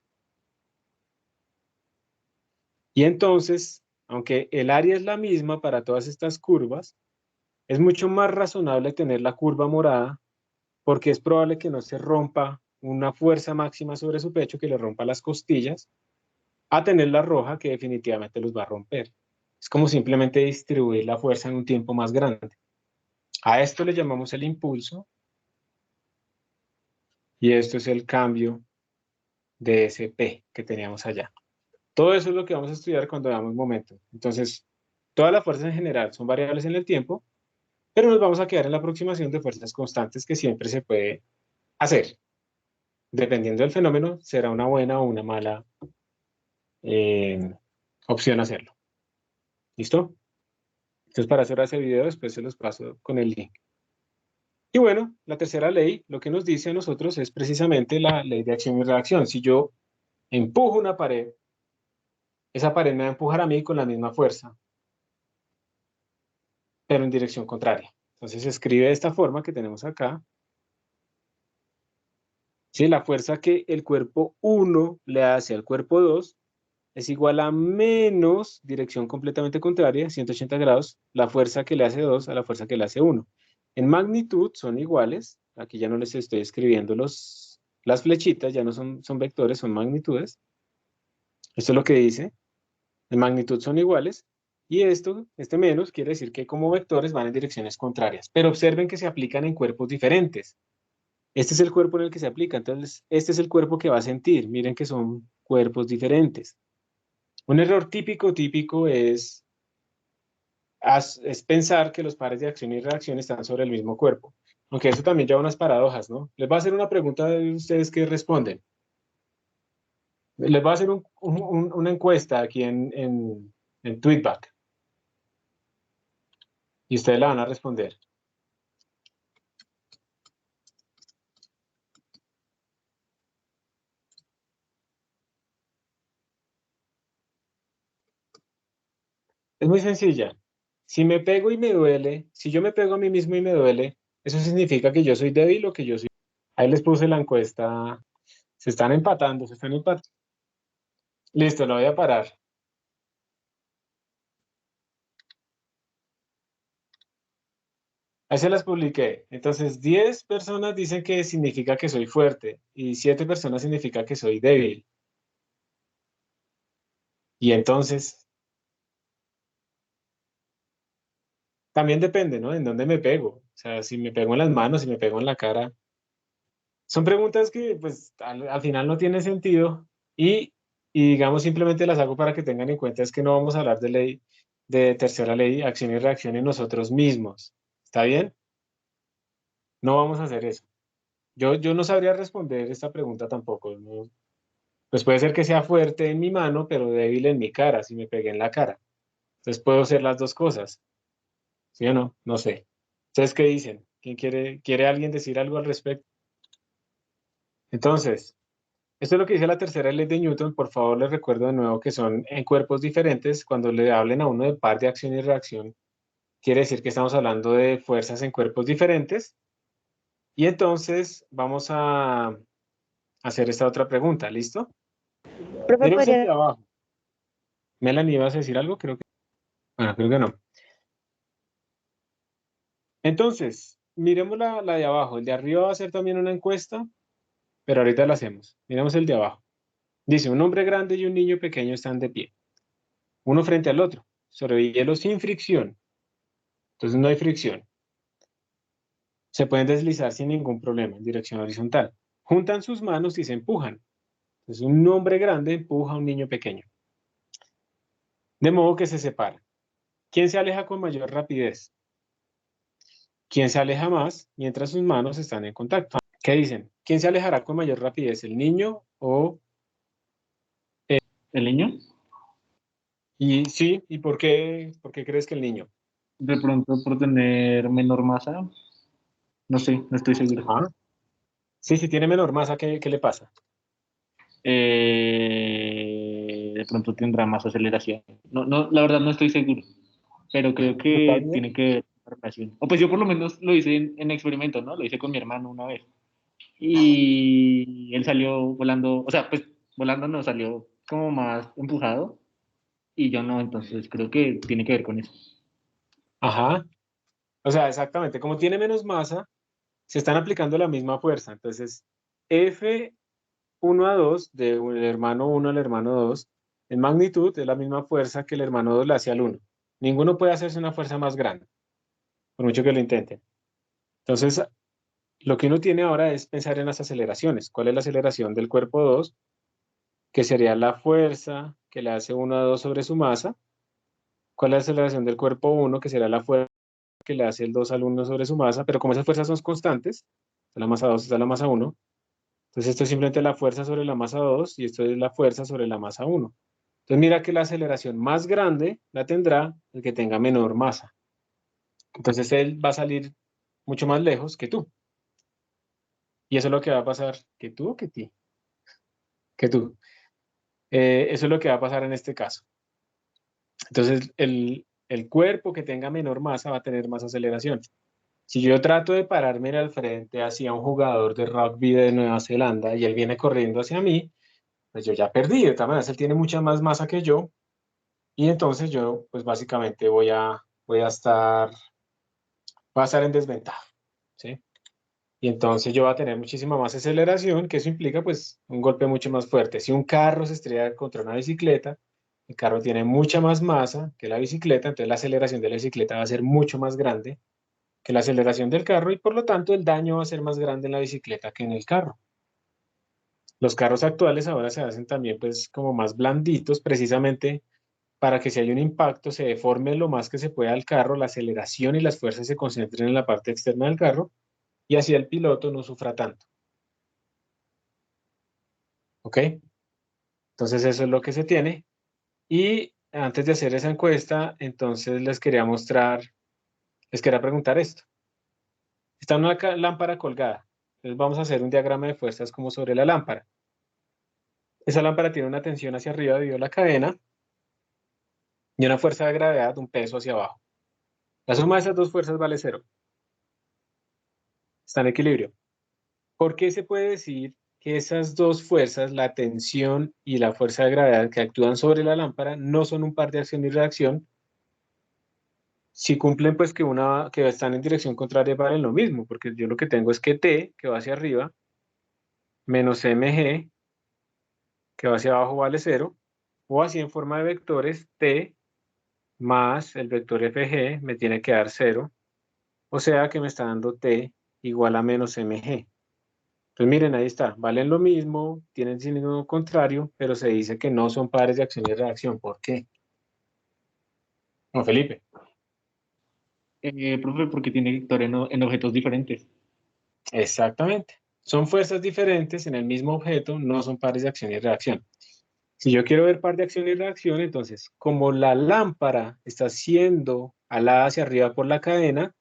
Y entonces, aunque el área es la misma para todas estas curvas, es mucho más razonable tener la curva morada porque es probable que no se rompa una fuerza máxima sobre su pecho que le rompa las costillas, a tener la roja que definitivamente los va a romper. Es como simplemente distribuir la fuerza en un tiempo más grande. A esto le llamamos el impulso y esto es el cambio de ese P que teníamos allá. Todo eso es lo que vamos a estudiar cuando veamos momento. Entonces, todas las fuerzas en general son variables en el tiempo, pero nos vamos a quedar en la aproximación de fuerzas constantes que siempre se puede hacer. Dependiendo del fenómeno, será una buena o una mala opción hacerlo. ¿Listo? Entonces, para hacer ese video, después se los paso con el link. Y bueno, la tercera ley, lo que nos dice a nosotros es precisamente la ley de acción y reacción. Si yo empujo una pared, esa pared me va a empujar a mí con la misma fuerza, pero en dirección contraria. Entonces se escribe de esta forma que tenemos acá. Si la fuerza que el cuerpo 1 le hace al cuerpo 2 es igual a menos dirección completamente contraria, 180 grados, la fuerza que le hace 2 a la fuerza que le hace 1. En magnitud son iguales, aquí ya no les estoy escribiendo las flechitas, ya no son vectores, son magnitudes. Esto es lo que dice, en magnitud son iguales, y este menos quiere decir que como vectores van en direcciones contrarias, pero observen que se aplican en cuerpos diferentes. Este es el cuerpo en el que se aplica, entonces este es el cuerpo que va a sentir, miren que son cuerpos diferentes. Un error típico es pensar que los pares de acción y reacción están sobre el mismo cuerpo. Aunque eso también lleva unas paradojas, ¿no? Les voy a hacer una pregunta de ustedes que responden. Les voy a hacer una encuesta aquí en Tweetback. Y ustedes la van a responder. Es muy sencilla. Si me pego y me duele, si yo me pego a mí mismo y me duele, ¿eso significa que yo soy débil o que yo soy? Ahí les puse la encuesta. Se están empatando, se están empatando. Listo, lo voy a parar. Ahí se las publiqué. Entonces, 10 personas dicen que significa que soy fuerte y 7 personas significa que soy débil. Y entonces, también depende, ¿no? En dónde me pego. O sea, si me pego en las manos, si me pego en la cara. Son preguntas que, pues, al final no tienen sentido y, digamos, simplemente las hago para que tengan en cuenta es que no vamos a hablar de ley, de tercera ley, acción y reacción en nosotros mismos. ¿Está bien? No vamos a hacer eso. Yo no sabría responder esta pregunta tampoco, ¿no? Pues puede ser que sea fuerte en mi mano, pero débil en mi cara, si me pegué en la cara. Entonces puedo hacer las dos cosas. ¿Sí o no? No sé. ¿Ustedes qué dicen? ¿Quién quiere alguien decir algo al respecto? Entonces, esto es lo que dice la tercera ley de Newton. Por favor, les recuerdo de nuevo que son en cuerpos diferentes. Cuando le hablen a uno de par de acción y reacción, quiere decir que estamos hablando de fuerzas en cuerpos diferentes. Y entonces vamos a hacer esta otra pregunta. ¿Listo? Profe, Miremos el de podría, abajo. Melanie, ¿ibas a decir algo? Bueno, creo que no. Entonces, miremos la de abajo. El de arriba va a ser también una encuesta, pero ahorita la hacemos. Miremos el de abajo. Dice, un hombre grande y un niño pequeño están de pie, uno frente al otro, sobre hielo sin fricción. Entonces no hay fricción. Se pueden deslizar sin ningún problema en dirección horizontal. Juntan sus manos y se empujan. Entonces un hombre grande empuja a un niño pequeño. De modo que se separan. ¿Quién se aleja con mayor rapidez? ¿Quién se aleja más mientras sus manos están en contacto? ¿Qué dicen? ¿Quién se alejará con mayor rapidez, el niño o... ¿El niño? Y sí, ¿y por qué crees que el niño? De pronto por tener menor masa. No sé, no estoy seguro. Ajá. Sí, si tiene menor masa, ¿qué le pasa? De pronto tendrá más aceleración. No, no, la verdad no estoy seguro, pero creo ¿Está que bien? tiene que ver con la relación. O pues yo por lo menos lo hice en experimento, ¿no? Lo hice con mi hermano una vez. Y él salió volando, o sea, pues volando no, salió como más empujado y yo no, entonces creo que tiene que ver con eso. Ajá. O sea, exactamente. Como tiene menos masa, se están aplicando la misma fuerza. Entonces, F1 a 2 del hermano 1 al hermano 2 en magnitud es la misma fuerza que el hermano 2 le hace al 1. Ninguno puede hacerse una fuerza más grande, por mucho que lo intenten. Entonces, lo que uno tiene ahora es pensar en las aceleraciones. ¿Cuál es la aceleración del cuerpo 2? Que sería la fuerza que le hace 1 a 2 sobre su masa. ¿Cuál es la aceleración del cuerpo 1? Que será la fuerza que le hace el 2 al 1 sobre su masa. Pero como esas fuerzas son constantes, está la masa 2, está la masa 1. Entonces esto es simplemente la fuerza sobre la masa 2 y esto es la fuerza sobre la masa 1. Entonces mira que la aceleración más grande la tendrá el que tenga menor masa. Entonces él va a salir mucho más lejos que tú. Y eso es lo que va a pasar. ¿Que tú o que ti? Que tú. Eso es lo que va a pasar en este caso. Entonces el cuerpo que tenga menor masa va a tener más aceleración. Si yo trato de pararme al frente hacia un jugador de rugby de Nueva Zelanda y él viene corriendo hacia mí, pues yo ya perdí. De todas maneras, él tiene mucha más masa que yo y entonces yo, pues básicamente voy a estar en desventaja, ¿sí? Y entonces yo voy a tener muchísima más aceleración, que eso implica pues un golpe mucho más fuerte. Si un carro se estrella contra una bicicleta, el carro tiene mucha más masa que la bicicleta, entonces la aceleración de la bicicleta va a ser mucho más grande que la aceleración del carro y por lo tanto el daño va a ser más grande en la bicicleta que en el carro. Los carros actuales ahora se hacen también pues como más blanditos precisamente para que si hay un impacto se deforme lo más que se pueda el carro, la aceleración y las fuerzas se concentren en la parte externa del carro y así el piloto no sufra tanto. ¿Ok? Entonces eso es lo que se tiene. Y antes de hacer esa encuesta, entonces les quería preguntar esto. Está una lámpara colgada. Entonces vamos a hacer un diagrama de fuerzas como sobre la lámpara. Esa lámpara tiene una tensión hacia arriba debido a la cadena y una fuerza de gravedad, un peso hacia abajo. La suma de esas dos fuerzas vale 0. Está en equilibrio. ¿Por qué se puede decir que esas dos fuerzas, la tensión y la fuerza de gravedad que actúan sobre la lámpara, no son un par de acción y reacción? Si cumplen, pues que están en dirección contraria valen lo mismo, porque yo lo que tengo es que T, que va hacia arriba, menos mg, que va hacia abajo, vale 0, o así en forma de vectores, T más el vector fg me tiene que dar 0, o sea que me está dando T igual a menos mg. Entonces miren, ahí está, valen lo mismo, tienen signo contrario, pero se dice que no son pares de acción y reacción. ¿Por qué? No, Felipe. Profe, porque tiene vector en objetos diferentes. Exactamente. Son fuerzas diferentes en el mismo objeto, no son pares de acción y reacción. Si yo quiero ver par de acción y reacción, entonces, como la lámpara está siendo alada hacia arriba por la cadena,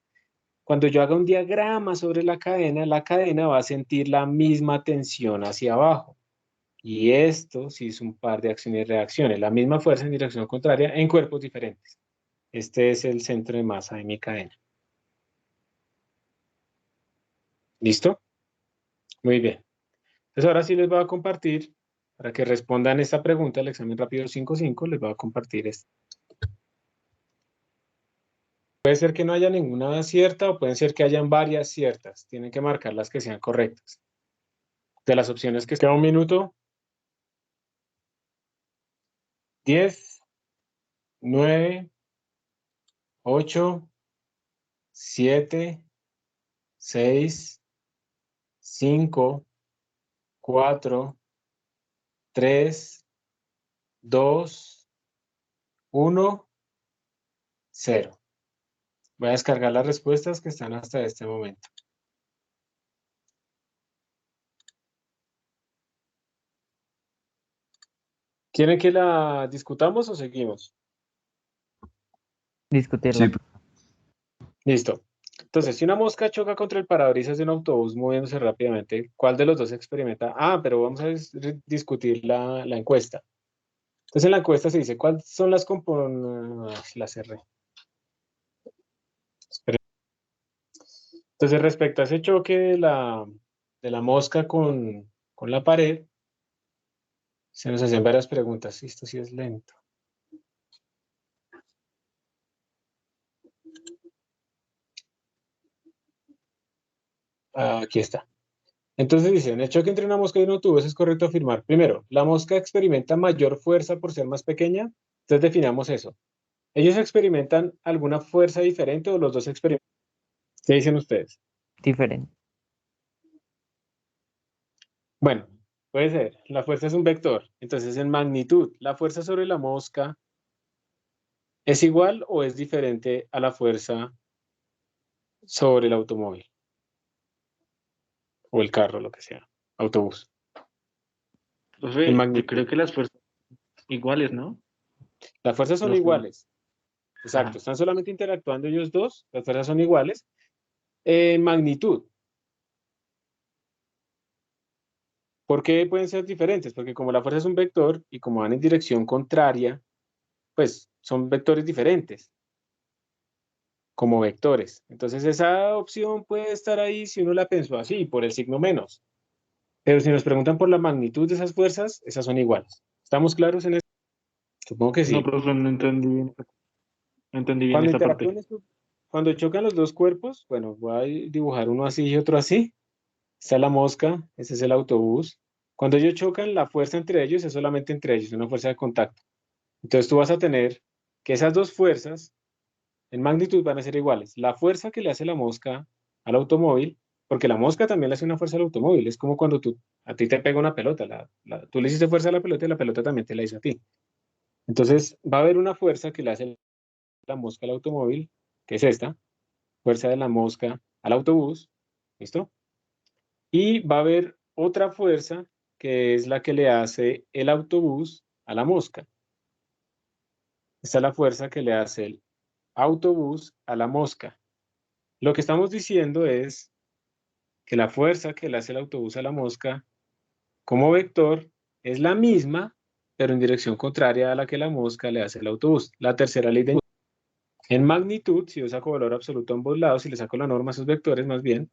cuando yo haga un diagrama sobre la cadena va a sentir la misma tensión hacia abajo. Y esto sí es un par de acción y reacciones, la misma fuerza en dirección contraria en cuerpos diferentes. Este es el centro de masa de mi cadena. ¿Listo? Muy bien. Entonces ahora sí les voy a compartir, para que respondan esta pregunta, el examen rápido 5.5, les voy a compartir esto. Puede ser que no haya ninguna cierta o pueden ser que hayan varias ciertas. Tienen que marcar las que sean correctas. De las opciones que queda un minuto. 10, 9, 8, 7, 6, 5, 4, 3, 2, 1, 0. Voy a descargar las respuestas que están hasta este momento. ¿Quieren que la discutamos o seguimos? Discutirla. Sí, Listo. Entonces, si una mosca choca contra el parabrisas de un autobús moviéndose rápidamente, ¿cuál de los dos experimenta? Ah, pero vamos a discutir la encuesta. Entonces, en la encuesta se dice, ¿cuáles son las componentes? La cerré. Esperen. Entonces, respecto a ese choque de la mosca con la pared, se nos hacen varias preguntas. Esto sí es lento. Aquí está. Entonces dice, en el choque entre una mosca y un autobús es correcto afirmar, primero, la mosca experimenta mayor fuerza por ser más pequeña. Entonces definamos eso. ¿Ellos experimentan alguna fuerza diferente o los dos experimentan? ¿Qué dicen ustedes? Diferente. Bueno, puede ser. La fuerza es un vector. Entonces, en magnitud, ¿la fuerza sobre la mosca es igual o es diferente a la fuerza sobre el automóvil? O el carro, lo que sea. Autobús. Profe, En yo magnitud. creo que las fuerzas iguales, ¿no? Las fuerzas son Los- iguales. Exacto. Ajá. Están solamente interactuando ellos dos. Las fuerzas son iguales. En magnitud. ¿Por qué pueden ser diferentes? Porque como la fuerza es un vector y como van en dirección contraria, pues son vectores diferentes, como vectores. Entonces esa opción puede estar ahí si uno la pensó así, por el signo menos. Pero si nos preguntan por la magnitud de esas fuerzas, esas son iguales. ¿Estamos claros en eso? Supongo que No, sí. profe, no entendí bien. No entendí bien Cuando esa parte. interactúan, cuando chocan los dos cuerpos, bueno, voy a dibujar uno así y otro así. Está la mosca, ese es el autobús. Cuando ellos chocan, la fuerza entre ellos es solamente entre ellos, una fuerza de contacto. Entonces tú vas a tener que esas dos fuerzas en magnitud van a ser iguales. La fuerza que le hace la mosca al automóvil, porque la mosca también le hace una fuerza al automóvil, es como cuando a ti te pega una pelota, tú le hiciste fuerza a la pelota y la pelota también te la hizo a ti. Entonces va a haber una fuerza que le hace la mosca al automóvil, que es esta, fuerza de la mosca al autobús, ¿listo? Y va a haber otra fuerza que es la que le hace el autobús a la mosca. Esta es la fuerza que le hace el autobús a la mosca. Lo que estamos diciendo es que la fuerza que le hace el autobús a la mosca como vector es la misma pero en dirección contraria a la que la mosca le hace el autobús. La tercera ley de Newton. En magnitud, si yo saco valor absoluto a ambos lados, si le saco la norma a esos vectores más bien,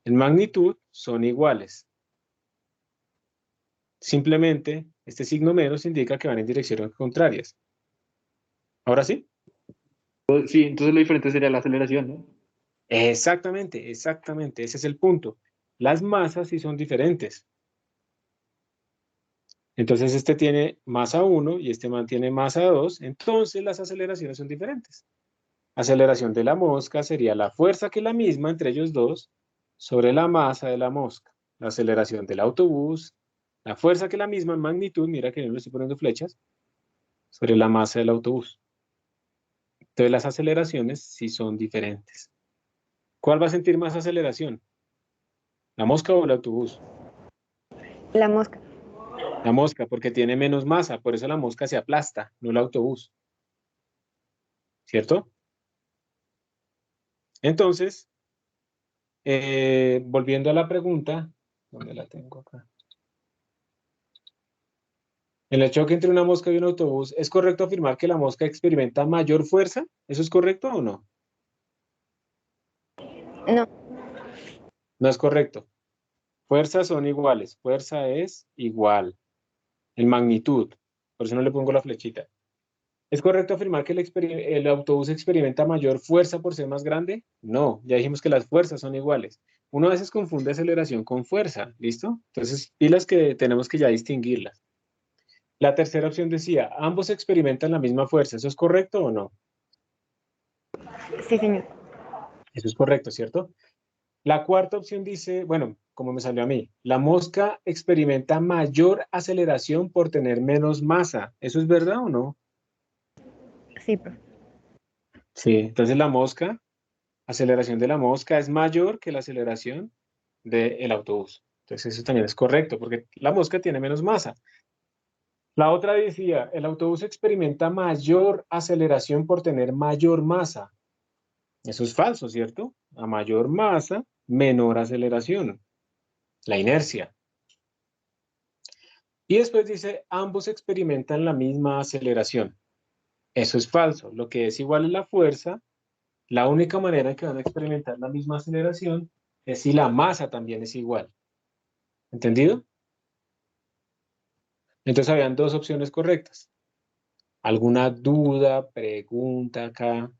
en magnitud son iguales. Simplemente, este signo menos indica que van en direcciones contrarias. ¿Ahora sí? Sí, entonces lo diferente sería la aceleración, ¿no? Exactamente, exactamente. Ese es el punto. Las masas sí son diferentes. Entonces este tiene masa 1 y este mantiene masa 2. Entonces las aceleraciones son diferentes. Aceleración de la mosca sería la fuerza que la misma entre ellos dos sobre la masa de la mosca. La aceleración del autobús, la fuerza que la misma en magnitud, mira que yo le estoy poniendo flechas, sobre la masa del autobús. Entonces las aceleraciones sí son diferentes. ¿Cuál va a sentir más aceleración? ¿La mosca o el autobús? La mosca. La mosca, porque tiene menos masa, por eso la mosca se aplasta, no el autobús. ¿Cierto? Entonces, volviendo a la pregunta, ¿dónde la tengo acá? En el choque entre una mosca y un autobús, ¿es correcto afirmar que la mosca experimenta mayor fuerza? ¿Eso es correcto o no? No, No es correcto. Fuerzas son iguales. Fuerza es igual. En magnitud. Por eso no le pongo la flechita. ¿Es correcto afirmar que el autobús experimenta mayor fuerza por ser más grande? No, ya dijimos que las fuerzas son iguales. Uno a veces confunde aceleración con fuerza, ¿listo? Entonces, pilas que tenemos que ya distinguirlas. La tercera opción decía, ambos experimentan la misma fuerza. ¿Eso es correcto o no? sí, señor. Eso es correcto, ¿cierto? La cuarta opción dice, bueno, como me salió a mí, la mosca experimenta mayor aceleración por tener menos masa. ¿Eso es verdad o no? Sí, profe. Sí, entonces aceleración de la mosca es mayor que la aceleración del autobús. Entonces eso también es correcto, porque la mosca tiene menos masa. La otra decía, el autobús experimenta mayor aceleración por tener mayor masa. Eso es falso, ¿cierto? A mayor masa, menor aceleración, la inercia. Y después dice, ambos experimentan la misma aceleración. Eso es falso. Lo que es igual es la fuerza. La única manera en que van a experimentar la misma aceleración es si la masa también es igual. ¿Entendido? Entonces habían dos opciones correctas. ¿Alguna duda, pregunta acá?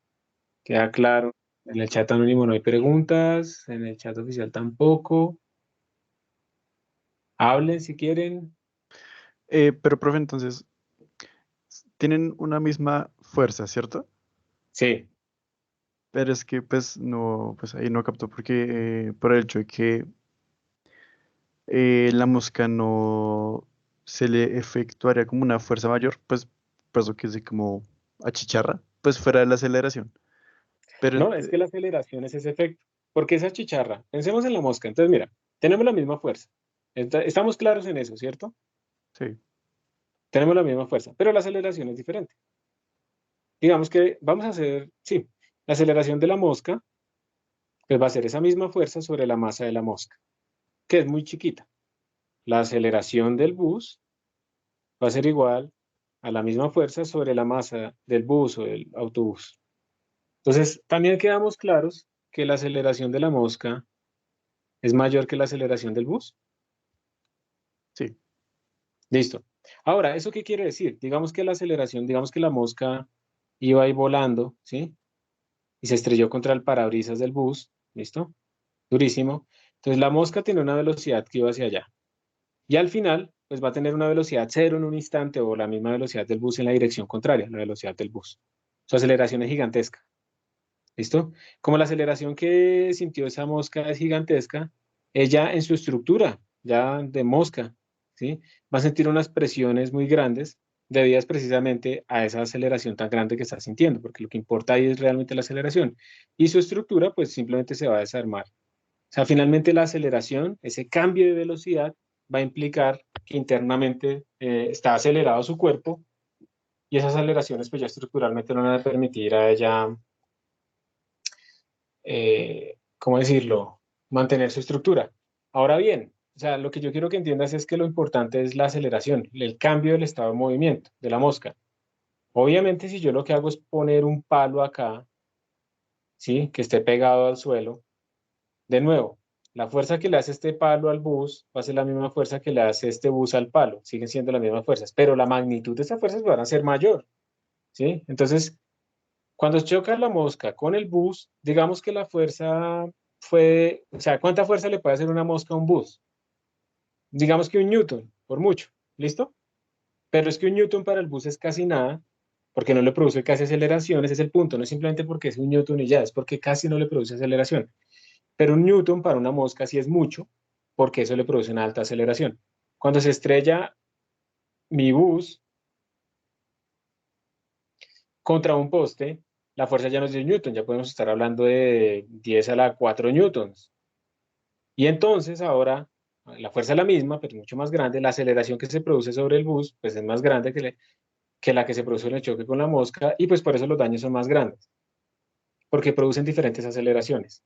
¿Queda claro? En el chat anónimo no hay preguntas, en el chat oficial tampoco. Hablen si quieren. Pero, profe, entonces, tienen una misma fuerza, ¿cierto? Sí, Pero es que, pues, no, pues ahí no captó porque, por el hecho de que la mosca no se le efectuaría como una fuerza mayor, pues lo que es como achicharra, pues fuera de la aceleración. Pero, no, es que la aceleración es ese efecto. Porque esa chicharra, pensemos en la mosca. Entonces, mira, tenemos la misma fuerza. Estamos claros en eso, ¿cierto? sí, Tenemos la misma fuerza, pero la aceleración es diferente. Digamos que vamos a hacer, sí, la aceleración de la mosca, pues va a ser esa misma fuerza sobre la masa de la mosca, que es muy chiquita. La aceleración del bus va a ser igual a la misma fuerza sobre la masa del bus o del autobús. Entonces, también quedamos claros que la aceleración de la mosca es mayor que la aceleración del bus. sí. Listo. Ahora, ¿eso qué quiere decir? Digamos que la aceleración, digamos que la mosca iba ahí volando, ¿sí? Y se estrelló contra el parabrisas del bus, ¿listo? Durísimo. Entonces la mosca tiene una velocidad que iba hacia allá. Y al final, pues va a tener una velocidad cero en un instante o la misma velocidad del bus en la dirección contraria, la velocidad del bus. Su aceleración es gigantesca. ¿Listo? Como la aceleración que sintió esa mosca es gigantesca, ella en su estructura, ya de mosca, ¿sí? Va a sentir unas presiones muy grandes debidas precisamente a esa aceleración tan grande que está sintiendo, porque lo que importa ahí es realmente la aceleración. Y su estructura, pues simplemente se va a desarmar. O sea, finalmente la aceleración, ese cambio de velocidad, va a implicar que internamente está acelerado su cuerpo y esas aceleraciones, pues ya estructuralmente no van a permitir a ella ¿cómo decirlo? Mantener su estructura. Ahora bien, O sea, lo que yo quiero que entiendas es que lo importante es la aceleración, el cambio del estado de movimiento de la mosca. Obviamente, si yo lo que hago es poner un palo acá, ¿sí? Que esté pegado al suelo, de nuevo, la fuerza que le hace este palo al bus va a ser la misma fuerza que le hace este bus al palo, siguen siendo las mismas fuerzas, pero la magnitud de esas fuerzas van a ser mayor, ¿sí? Entonces, cuando choca la mosca con el bus, digamos que la fuerza fue, o sea, ¿cuánta fuerza le puede hacer una mosca a un bus? Digamos que 1 newton, por mucho, ¿listo? Pero es que 1 newton para el bus es casi nada, porque no le produce casi aceleración, ese es el punto, no es simplemente porque es 1 newton y ya, es porque casi no le produce aceleración. Pero 1 newton para una mosca sí es mucho, porque eso le produce una alta aceleración. Cuando se estrella mi bus contra un poste, la fuerza ya no es 10 newton, ya podemos estar hablando de 10 a la 4 newtons. Y entonces ahora la fuerza es la misma, pero mucho más grande, la aceleración que se produce sobre el bus, pues es más grande que la que se produce en el choque con la mosca, y pues por eso los daños son más grandes, porque producen diferentes aceleraciones.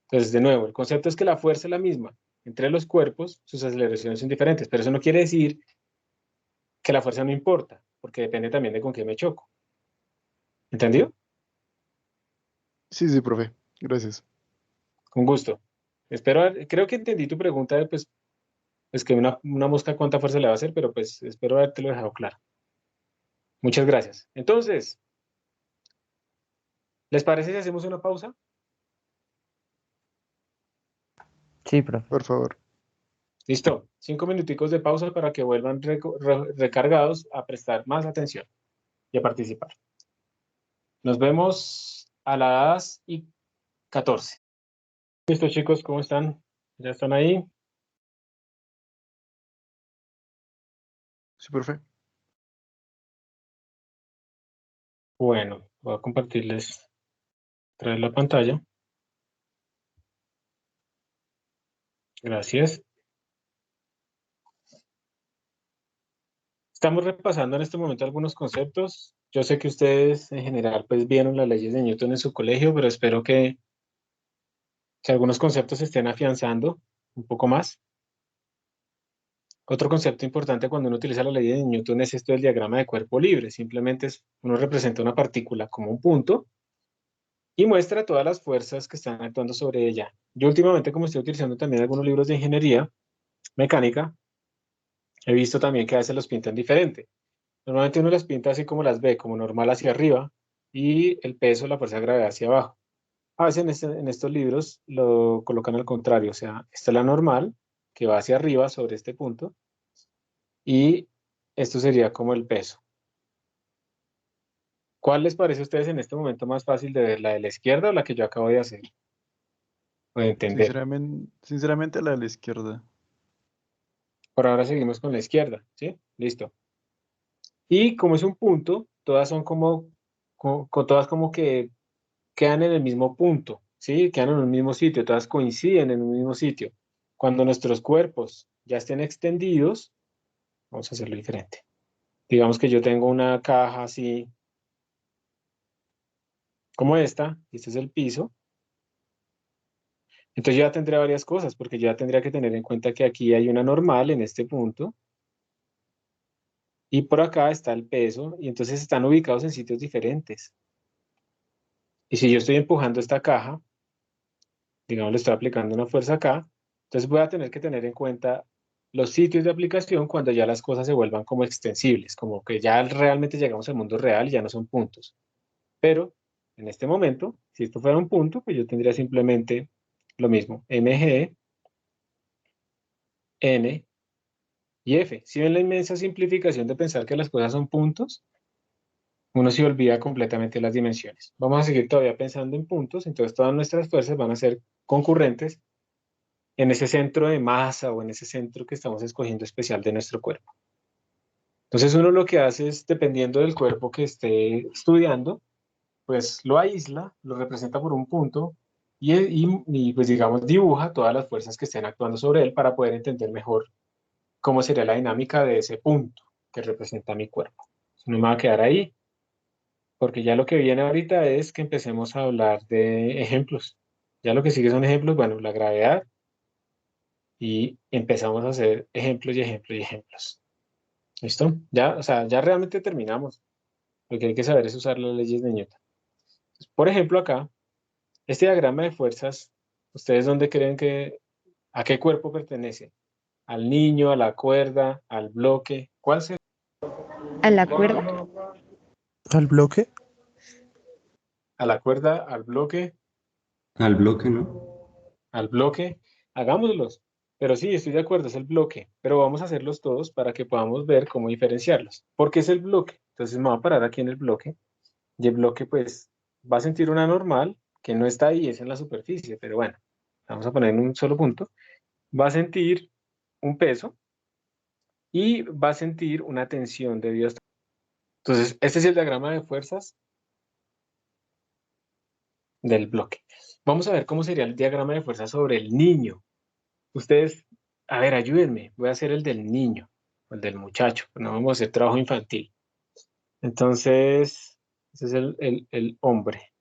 Entonces, de nuevo, el concepto es que la fuerza es la misma entre los cuerpos, sus aceleraciones son diferentes, pero eso no quiere decir que la fuerza no importa, porque depende también de con qué me choco. ¿Entendido? Sí, sí, profe. Gracias. Con gusto. Creo que entendí tu pregunta de, pues, es que una mosca cuánta fuerza le va a hacer, pero pues espero haberte lo dejado claro. Muchas gracias. Entonces, ¿les parece si hacemos una pausa? Sí, profe. Por favor. Listo. 5 minuticos de pausa para que vuelvan recargados a prestar más atención y a participar. Nos vemos a las 14. Listo, chicos, ¿cómo están? ¿Ya están ahí? Sí, profe. Bueno, voy a compartirles otra vez la pantalla. Gracias. Estamos repasando en este momento algunos conceptos. Yo sé que ustedes en general pues vieron las leyes de Newton en su colegio, pero espero que algunos conceptos se estén afianzando un poco más. Otro concepto importante cuando uno utiliza la ley de Newton es esto del diagrama de cuerpo libre. Simplemente uno representa una partícula como un punto y muestra todas las fuerzas que están actuando sobre ella. Yo últimamente, como estoy utilizando también algunos libros de ingeniería mecánica, he visto también que a veces los pintan diferente. Normalmente uno las pinta así como las ve, como normal hacia arriba y el peso, la fuerza de gravedad hacia abajo. A veces en estos libros lo colocan al contrario, o sea, esta es la normal que va hacia arriba sobre este punto y esto sería como el peso. ¿Cuál les parece a ustedes en este momento más fácil de ver, la de la izquierda o la que yo acabo de hacer? O de entender. Sinceramente, la de la izquierda. Por ahora seguimos con la izquierda, ¿sí? Listo. Y como es un punto, todas son todas como que quedan en el mismo punto, ¿sí? Quedan en un mismo sitio, todas coinciden en un mismo sitio. Cuando nuestros cuerpos ya estén extendidos, vamos a hacerlo diferente. Digamos que yo tengo una caja así como esta, y este es el piso. Entonces yo ya tendré varias cosas, porque yo ya tendría que tener en cuenta que aquí hay una normal en este punto, y por acá está el peso, y entonces están ubicados en sitios diferentes. Y si yo estoy empujando esta caja, digamos, le estoy aplicando una fuerza acá, entonces voy a tener que tener en cuenta los sitios de aplicación cuando ya las cosas se vuelvan como extensibles, como que ya realmente llegamos al mundo real y ya no son puntos. Pero en este momento, si esto fuera un punto, pues yo tendría simplemente lo mismo, mg, n y f. Si ven la inmensa simplificación de pensar que las cosas son puntos, uno se olvida completamente las dimensiones. Vamos a seguir todavía pensando en puntos, entonces todas nuestras fuerzas van a ser concurrentes en ese centro de masa o en ese centro que estamos escogiendo especial de nuestro cuerpo. Entonces uno lo que hace es, dependiendo del cuerpo que esté estudiando, pues lo aísla, lo representa por un punto y pues digamos dibuja todas las fuerzas que estén actuando sobre él para poder entender mejor cómo sería la dinámica de ese punto que representa mi cuerpo. No me va a quedar ahí, porque ya lo que viene ahorita es que empecemos a hablar de ejemplos. Ya lo que sigue son ejemplos, bueno, la gravedad y empezamos a hacer ejemplos y ejemplos y ejemplos. ¿Listo? Ya, o sea, ya realmente terminamos. Lo que hay que saber es usar las leyes de Newton. Por ejemplo, acá, este diagrama de fuerzas, ¿ustedes dónde creen a qué cuerpo pertenece? ¿Al niño, a la cuerda, al bloque? ¿Cuál será? ¿A la cuerda? ¿Al bloque? ¿A la cuerda, al bloque, Al bloque, ¿no? al bloque? Hagámoslos. Pero sí, estoy de acuerdo, es el bloque. Pero vamos a hacerlos todos para que podamos ver cómo diferenciarlos. ¿Por qué es el bloque? Entonces me voy a parar aquí en el bloque. Y el bloque, pues, va a sentir una normal que no está ahí, es en la superficie. Pero bueno, vamos a poner en un solo punto. Va a sentir un peso y va a sentir una tensión debido a esto. Entonces, este es el diagrama de fuerzas del bloque. Vamos a ver cómo sería el diagrama de fuerzas sobre el niño. Ustedes, a ver, ayúdenme. Voy a hacer el del niño, el del muchacho. No vamos a hacer trabajo infantil. Entonces, ese es el hombre.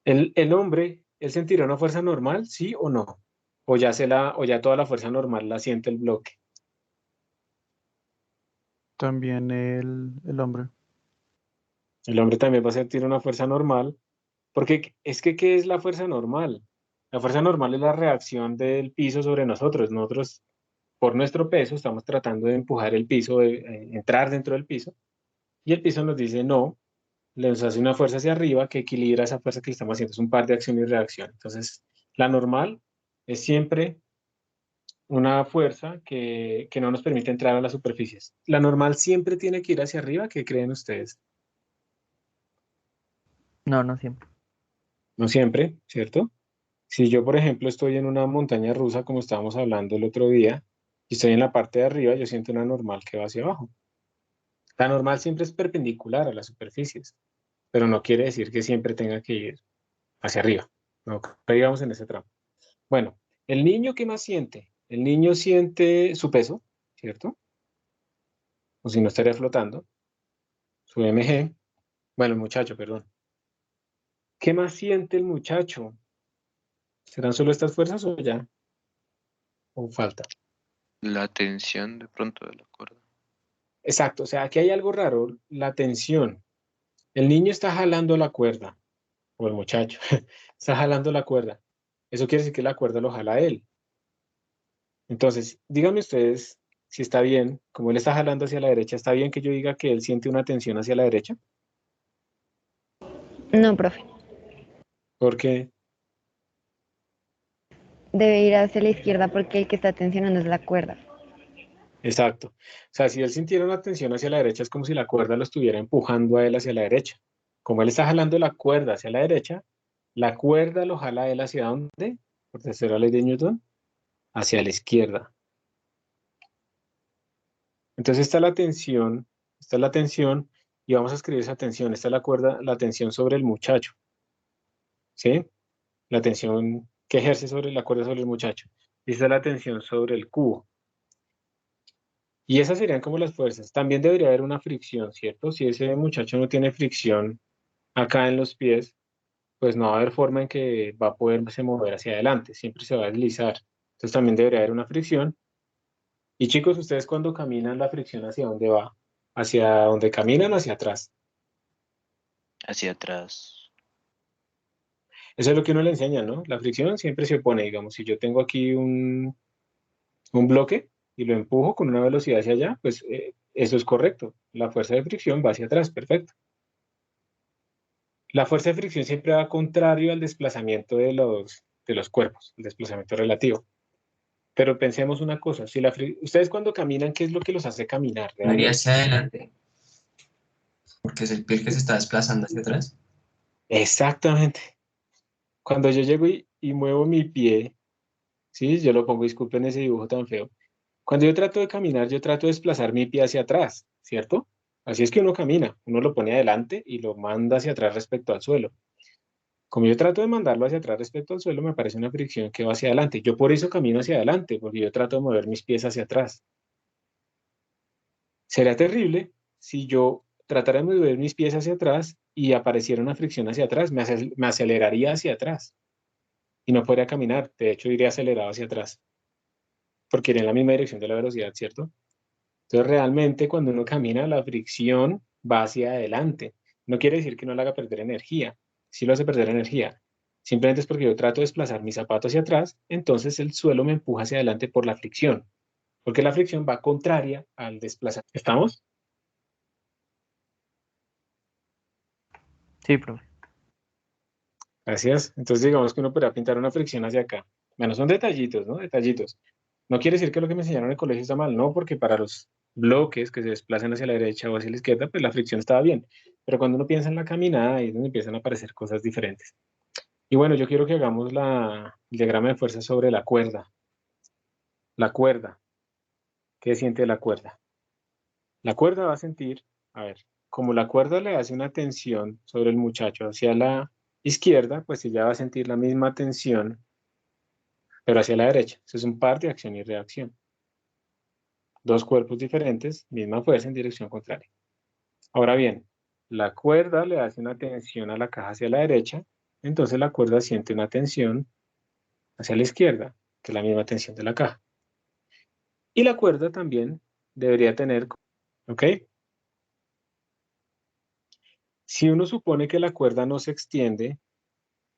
El hombre, ¿él sentirá una fuerza normal, sí o no? O ya toda la fuerza normal la siente el bloque. También el hombre. El hombre también va a sentir una fuerza normal, porque es que, ¿qué es la fuerza normal? La fuerza normal es la reacción del piso sobre nosotros. Nosotros, por nuestro peso, estamos tratando de empujar el piso, de entrar dentro del piso, y el piso nos dice no, nos hace una fuerza hacia arriba que equilibra esa fuerza que estamos haciendo. Es un par de acción y reacción. Entonces, la normal es siempre una fuerza que no nos permite entrar a las superficies. La normal siempre tiene que ir hacia arriba. ¿Qué creen ustedes? No, no siempre. No siempre, ¿cierto? Si yo, por ejemplo, estoy en una montaña rusa, como estábamos hablando el otro día, y estoy en la parte de arriba, yo siento una normal que va hacia abajo. La normal siempre es perpendicular a las superficies, pero no quiere decir que siempre tenga que ir hacia arriba. No caigamos en ese tramo. Bueno, el niño, ¿qué más siente? El niño siente su peso, ¿cierto? O si no estaría flotando, su mg. Bueno, el muchacho, perdón. ¿Qué más siente el muchacho? ¿Serán solo estas fuerzas o ya? ¿O falta? La tensión de pronto de la cuerda. Exacto, o sea, aquí hay algo raro, la tensión. El niño está jalando la cuerda, o el muchacho, está jalando la cuerda. Eso quiere decir que la cuerda lo jala a él. Entonces, díganme ustedes si está bien, como él está jalando hacia la derecha, ¿está bien que yo diga que él siente una tensión hacia la derecha? No, profe. Porque, Debe ir hacia la izquierda porque el que está tensionando es la cuerda. exacto. O sea, si él sintiera una tensión hacia la derecha, es como si la cuerda lo estuviera empujando a él hacia la derecha. Como él está jalando la cuerda hacia la derecha, la cuerda lo jala a él hacia dónde, por tercera ley de Newton, hacia la izquierda. Entonces esta es la tensión, y vamos a escribir esa tensión. Esta es la cuerda, la tensión sobre el muchacho, ¿sí? La tensión que ejerce sobre la cuerda sobre el muchacho. Y esta es la tensión sobre el cubo. Y esas serían como las fuerzas. También debería haber una fricción, ¿cierto? Si ese muchacho no tiene fricción acá en los pies, pues no va a haber forma en que va a poderse mover hacia adelante, siempre se va a deslizar. Entonces también debería haber una fricción. Y chicos, ustedes cuando caminan, la fricción ¿hacia dónde va? ¿Hacia donde caminan o hacia atrás? Hacia atrás. Eso es lo que uno le enseña, ¿no? La fricción siempre se opone, digamos, si yo tengo aquí un bloque y lo empujo con una velocidad hacia allá, pues eso es correcto. La fuerza de fricción va hacia atrás, perfecto. La fuerza de fricción siempre va contrario al desplazamiento de los cuerpos, el desplazamiento relativo. Pero pensemos una cosa, si ustedes cuando caminan, ¿qué es lo que los hace caminar No iría realmente? hacia adelante, porque es el pie el que se está desplazando hacia atrás. Exactamente. Cuando yo llego y muevo mi pie, sí, yo lo pongo, disculpen ese dibujo tan feo. Cuando yo trato de caminar, yo trato de desplazar mi pie hacia atrás, ¿cierto? Así es que uno camina, uno lo pone adelante y lo manda hacia atrás respecto al suelo. Como yo trato de mandarlo hacia atrás respecto al suelo, me parece una fricción que va hacia adelante. Yo por eso camino hacia adelante, porque yo trato de mover mis pies hacia atrás. Sería terrible si yo tratara de mover mis pies hacia atrás y apareciera una fricción hacia atrás, me aceleraría hacia atrás. y no podría caminar, de hecho iría acelerado hacia atrás, porque iría en la misma dirección de la velocidad, ¿cierto? Entonces realmente cuando uno camina, la fricción va hacia adelante. No quiere decir que no le haga perder energía, sí lo hace perder energía. Simplemente es porque yo trato de desplazar mi zapato hacia atrás, entonces el suelo me empuja hacia adelante por la fricción, porque la fricción va contraria al desplazar. ¿Estamos? Sí, profe. Gracias. Entonces digamos que uno podrá pintar una fricción hacia acá. Bueno, son detallitos, ¿no? Detallitos. No quiere decir que lo que me enseñaron en el colegio está mal, no, porque para los bloques que se desplazan hacia la derecha o hacia la izquierda, pues la fricción estaba bien. Pero cuando uno piensa en la caminada, ahí es donde empiezan a aparecer cosas diferentes. Y bueno, yo quiero que hagamos el diagrama de fuerza sobre la cuerda. La cuerda. ¿Qué siente la cuerda? La cuerda va a sentir, a ver, como la cuerda le hace una tensión sobre el muchacho hacia la izquierda, pues ella va a sentir la misma tensión, pero hacia la derecha. Eso es un par de acción y reacción. Dos cuerpos diferentes, misma fuerza en dirección contraria. Ahora bien, la cuerda le hace una tensión a la caja hacia la derecha, entonces la cuerda siente una tensión hacia la izquierda, que es la misma tensión de la caja. Y la cuerda también debería tener, ¿ok? Si uno supone que la cuerda no se extiende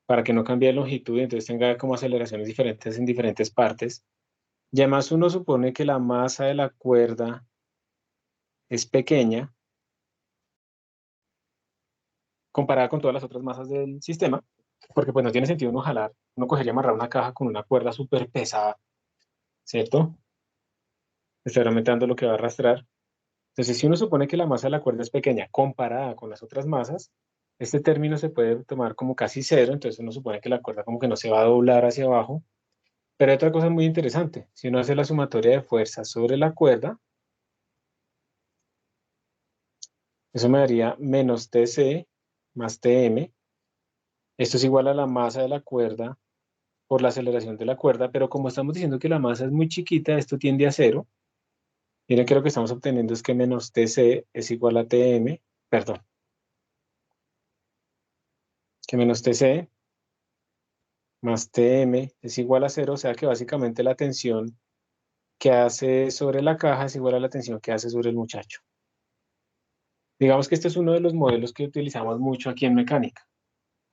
para que no cambie de longitud y entonces tenga como aceleraciones diferentes en diferentes partes, y además uno supone que la masa de la cuerda es pequeña comparada con todas las otras masas del sistema, porque pues no tiene sentido uno jalar, uno coger y amarrar una caja con una cuerda súper pesada, ¿cierto? Está aumentando lo que va a arrastrar. Entonces, si uno supone que la masa de la cuerda es pequeña comparada con las otras masas, este término se puede tomar como casi cero, entonces uno supone que la cuerda como que no se va a doblar hacia abajo. Pero hay otra cosa muy interesante, si uno hace la sumatoria de fuerzas sobre la cuerda, eso me daría menos TC más TM. Esto es igual a la masa de la cuerda por la aceleración de la cuerda, pero como estamos diciendo que la masa es muy chiquita, esto tiende a cero. Miren que lo que estamos obteniendo es que menos TC es igual a TM, perdón, que menos TC más TM es igual a cero, o sea que básicamente la tensión que hace sobre la caja es igual a la tensión que hace sobre el muchacho. Digamos que este es uno de los modelos que utilizamos mucho aquí en mecánica,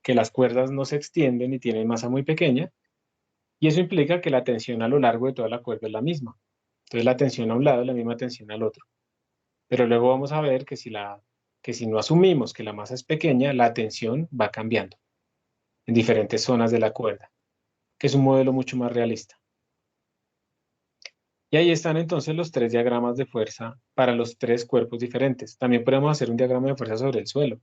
que las cuerdas no se extienden y tienen masa muy pequeña, y eso implica que la tensión a lo largo de toda la cuerda es la misma. Entonces la tensión a un lado es la misma tensión al otro. Pero luego vamos a ver que si no asumimos que la masa es pequeña, la tensión va cambiando en diferentes zonas de la cuerda, que es un modelo mucho más realista. Y ahí están entonces los tres diagramas de fuerza para los tres cuerpos diferentes. También podemos hacer un diagrama de fuerza sobre el suelo.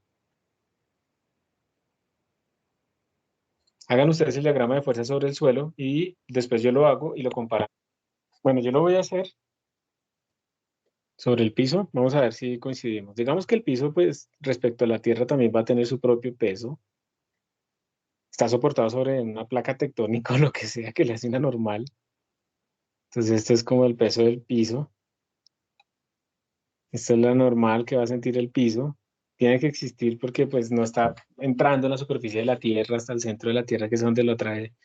Hagan ustedes el diagrama de fuerza sobre el suelo y después yo lo hago y lo comparamos. Bueno, yo lo voy a hacer sobre el piso. Vamos a ver si coincidimos. Digamos que el piso, pues, respecto a la tierra también va a tener su propio peso. Está soportado sobre una placa tectónica o lo que sea que le hace una normal. Entonces, esto es como el peso del piso. Esta es la normal que va a sentir el piso. Tiene que existir porque pues no está entrando en la superficie de la Tierra hasta el centro de la Tierra, que es donde lo trae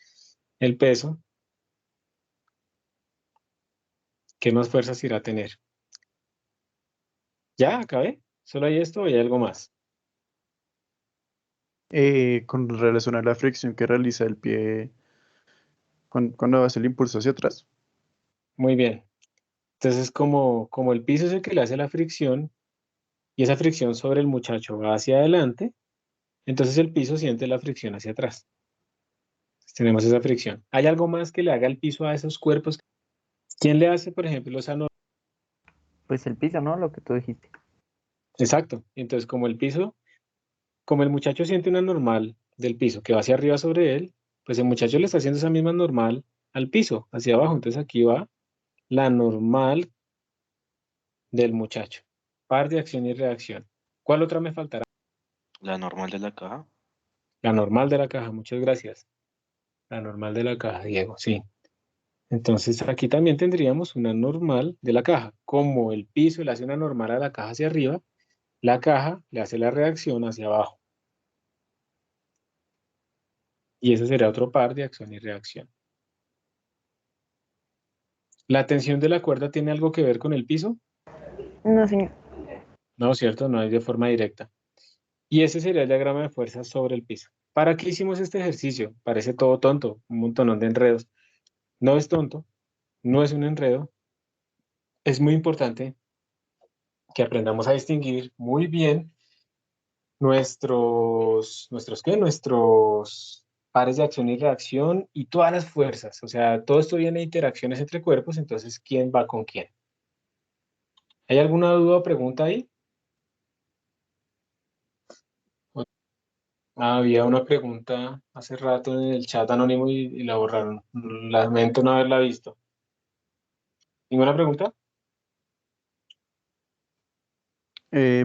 el peso. ¿Qué más fuerzas irá a tener? ¿Ya acabé? ¿Solo hay esto o hay algo más? Con relación a la fricción que realiza el pie cuando hace el impulso hacia atrás. Muy bien. Entonces, como el piso es el que le hace la fricción y esa fricción sobre el muchacho va hacia adelante, entonces el piso siente la fricción hacia atrás. Entonces, tenemos esa fricción. ¿Hay algo más que le haga el piso a esos cuerpos? ¿Quién le hace, por ejemplo, esa normal? Pues el piso, ¿no? Lo que tú dijiste. Exacto. Entonces, como el muchacho siente una normal del piso que va hacia arriba sobre él, pues el muchacho le está haciendo esa misma normal al piso, hacia abajo. Entonces aquí va la normal del muchacho. Par de acción y reacción. ¿Cuál otra me faltará? La normal de la caja. La normal de la caja. Muchas gracias. La normal de la caja, Diego. Sí. Entonces aquí también tendríamos una normal de la caja. Como el piso le hace una normal a la caja hacia arriba, la caja le hace la reacción hacia abajo. Y ese será otro par de acción y reacción. ¿La tensión de la cuerda tiene algo que ver con el piso? No, señor. No, ¿cierto? No es de forma directa. Y ese sería el diagrama de fuerzas sobre el piso. ¿Para qué hicimos este ejercicio? Parece todo tonto, un montón de enredos. No es tonto, no es un enredo. Es muy importante que aprendamos a distinguir muy bien nuestros pares de acción y reacción y todas las fuerzas. O sea, todo esto viene de interacciones entre cuerpos, entonces, ¿quién va con quién? ¿Hay alguna duda o pregunta ahí? Había una pregunta hace rato en el chat anónimo y la borraron. Lamento no haberla visto. ¿Ninguna pregunta?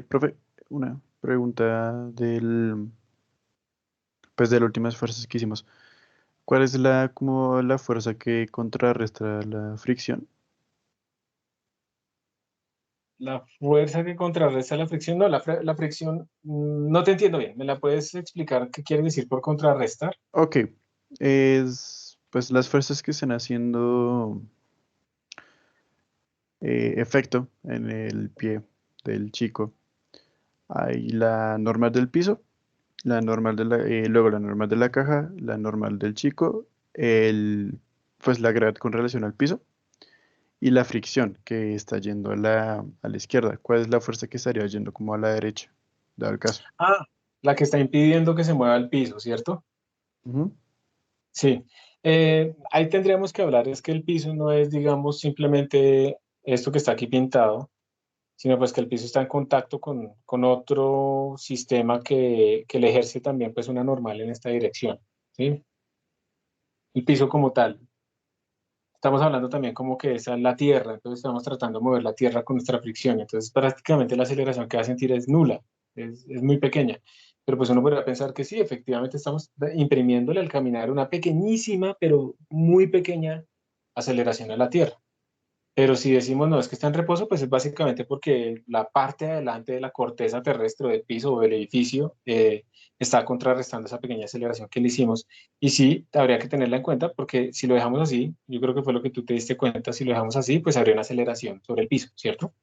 Profe, una pregunta pues de las últimas fuerzas que hicimos. ¿Cuál es como la fuerza que contrarresta la fricción? La fuerza que contrarresta la fricción, no, la fricción, no te entiendo bien. ¿Me la puedes explicar qué quiere decir por contrarrestar? Ok, es pues las fuerzas que están haciendo efecto en el pie del chico. Hay la normal del piso, luego la normal de la caja, la normal del chico, pues la gravedad con relación al piso y la fricción que está yendo a la izquierda. ¿Cuál es la fuerza que estaría yendo como a la derecha, dado el caso? Ah, la que está impidiendo que se mueva el piso, ¿cierto? Ujú. Sí. Ahí tendríamos que hablar, es que el piso no es, digamos, simplemente esto que está aquí pintado, sino pues que el piso está en contacto con otro sistema que le ejerce también pues una normal en esta dirección, ¿sí? El piso como tal. Estamos hablando también como que esa es la Tierra, entonces estamos tratando de mover la Tierra con nuestra fricción, entonces prácticamente la aceleración que va a sentir es nula, es muy pequeña, pero pues uno podría pensar que sí, efectivamente estamos imprimiéndole al caminar una pequeñísima, pero muy pequeña aceleración a la Tierra. Pero si decimos no, es que está en reposo, pues es básicamente porque la parte de adelante de la corteza terrestre o del piso o del edificio está contrarrestando esa pequeña aceleración que le hicimos. Y sí, habría que tenerla en cuenta porque si lo dejamos así, yo creo que fue lo que tú te diste cuenta, si lo dejamos así, pues habría una aceleración sobre el piso, ¿cierto?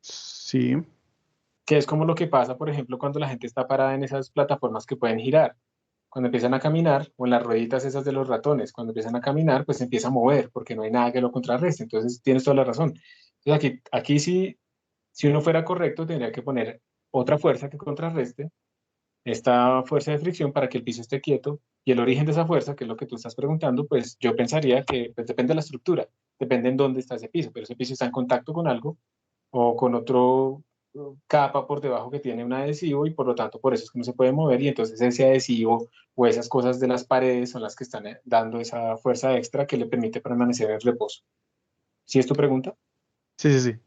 Sí, Que es como lo que pasa, por ejemplo, cuando la gente está parada en esas plataformas que pueden girar. Cuando empiezan a caminar, o en las rueditas esas de los ratones, cuando empiezan a caminar, pues se empieza a mover, porque no hay nada que lo contrarreste. Entonces, tienes toda la razón. Entonces, aquí sí, si uno fuera correcto, tendría que poner otra fuerza que contrarreste esta fuerza de fricción para que el piso esté quieto. Y el origen de esa fuerza, que es lo que tú estás preguntando, pues yo pensaría que pues, depende de la estructura, depende en dónde está ese piso, pero ese piso está en contacto con algo o con otro capa por debajo que tiene un adhesivo y por lo tanto por eso es que no se puede mover y entonces ese adhesivo o esas cosas de las paredes son las que están dando esa fuerza extra que le permite permanecer en reposo. ¿Sí es tu pregunta? sí, sí, sí.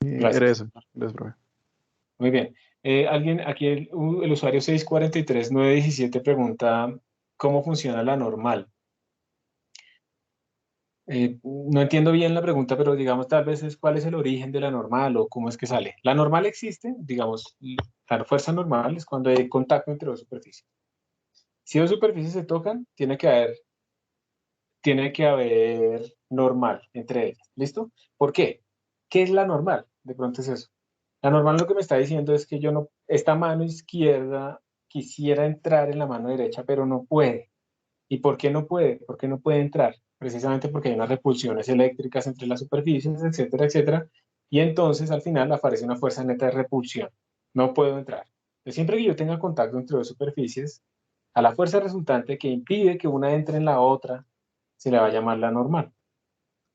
Era Gracias. eso. Gracias, profe. Muy bien. Alguien, aquí el usuario 643917 pregunta cómo funciona la normal. No entiendo bien la pregunta, pero digamos tal vez es cuál es el origen de la normal o cómo es que sale. La normal existe, digamos, la fuerza normal es cuando hay contacto entre dos superficies. Si dos superficies se tocan, tiene que haber normal entre ellas. ¿Listo? ¿Por qué? ¿Qué es la normal? De pronto es eso. La normal lo que me está diciendo es que yo no, esta mano izquierda quisiera entrar en la mano derecha, pero no puede. ¿Y por qué no puede? ¿Por qué no puede entrar? Precisamente porque hay unas repulsiones eléctricas entre las superficies, etcétera, etcétera. Y entonces al final aparece una fuerza neta de repulsión. No puedo entrar. Entonces, siempre que yo tenga contacto entre dos superficies, a la fuerza resultante que impide que una entre en la otra, se le va a llamar la normal.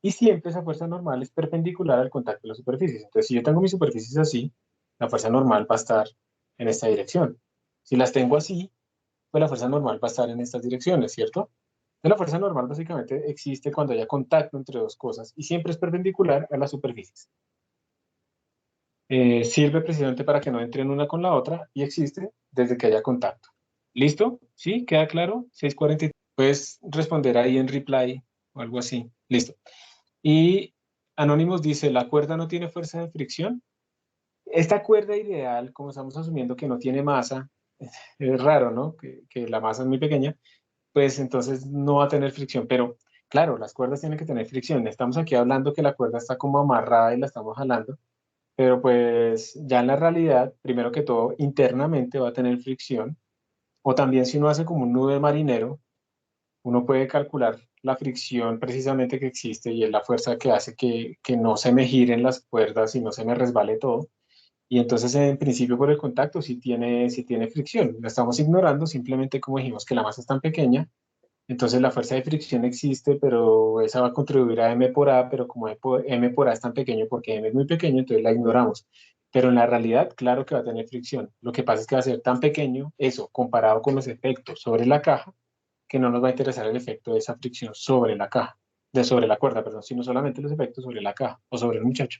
Y siempre esa fuerza normal es perpendicular al contacto de las superficies. Entonces, si yo tengo mis superficies así, la fuerza normal va a estar en esta dirección. Si las tengo así, pues la fuerza normal va a estar en estas direcciones, ¿cierto? Entonces, la fuerza normal básicamente existe cuando haya contacto entre dos cosas y siempre es perpendicular a las superficies. Sirve precisamente para que no entren una con la otra y existe desde que haya contacto. ¿Listo? ¿Sí? ¿Queda claro? 6:43. Puedes responder ahí en reply o algo así. Listo. Y Anónimos dice, ¿la cuerda no tiene fuerza de fricción? Esta cuerda ideal, como estamos asumiendo que no tiene masa, es raro, ¿no? Que la masa es muy pequeña, pues entonces no va a tener fricción. Pero claro, las cuerdas tienen que tener fricción. Estamos aquí hablando que la cuerda está como amarrada y la estamos jalando, pero pues ya en la realidad, primero que todo, internamente va a tener fricción. O también si uno hace como un nudo de marinero, uno puede calcular la fricción precisamente que existe y es la fuerza que hace que no se me giren las cuerdas y no se me resbale todo. Y entonces, en principio, por el contacto sí tiene fricción. La estamos ignorando simplemente como dijimos que la masa es tan pequeña. Entonces, la fuerza de fricción existe, pero esa va a contribuir a m por a, pero como m por a es tan pequeño, porque m es muy pequeño, entonces la ignoramos. Pero en la realidad, claro que va a tener fricción. Lo que pasa es que va a ser tan pequeño, eso, comparado con los efectos sobre la caja, que no nos va a interesar el efecto de esa fricción sobre la caja, sobre la cuerda, perdón, sino solamente los efectos sobre la caja o sobre el muchacho.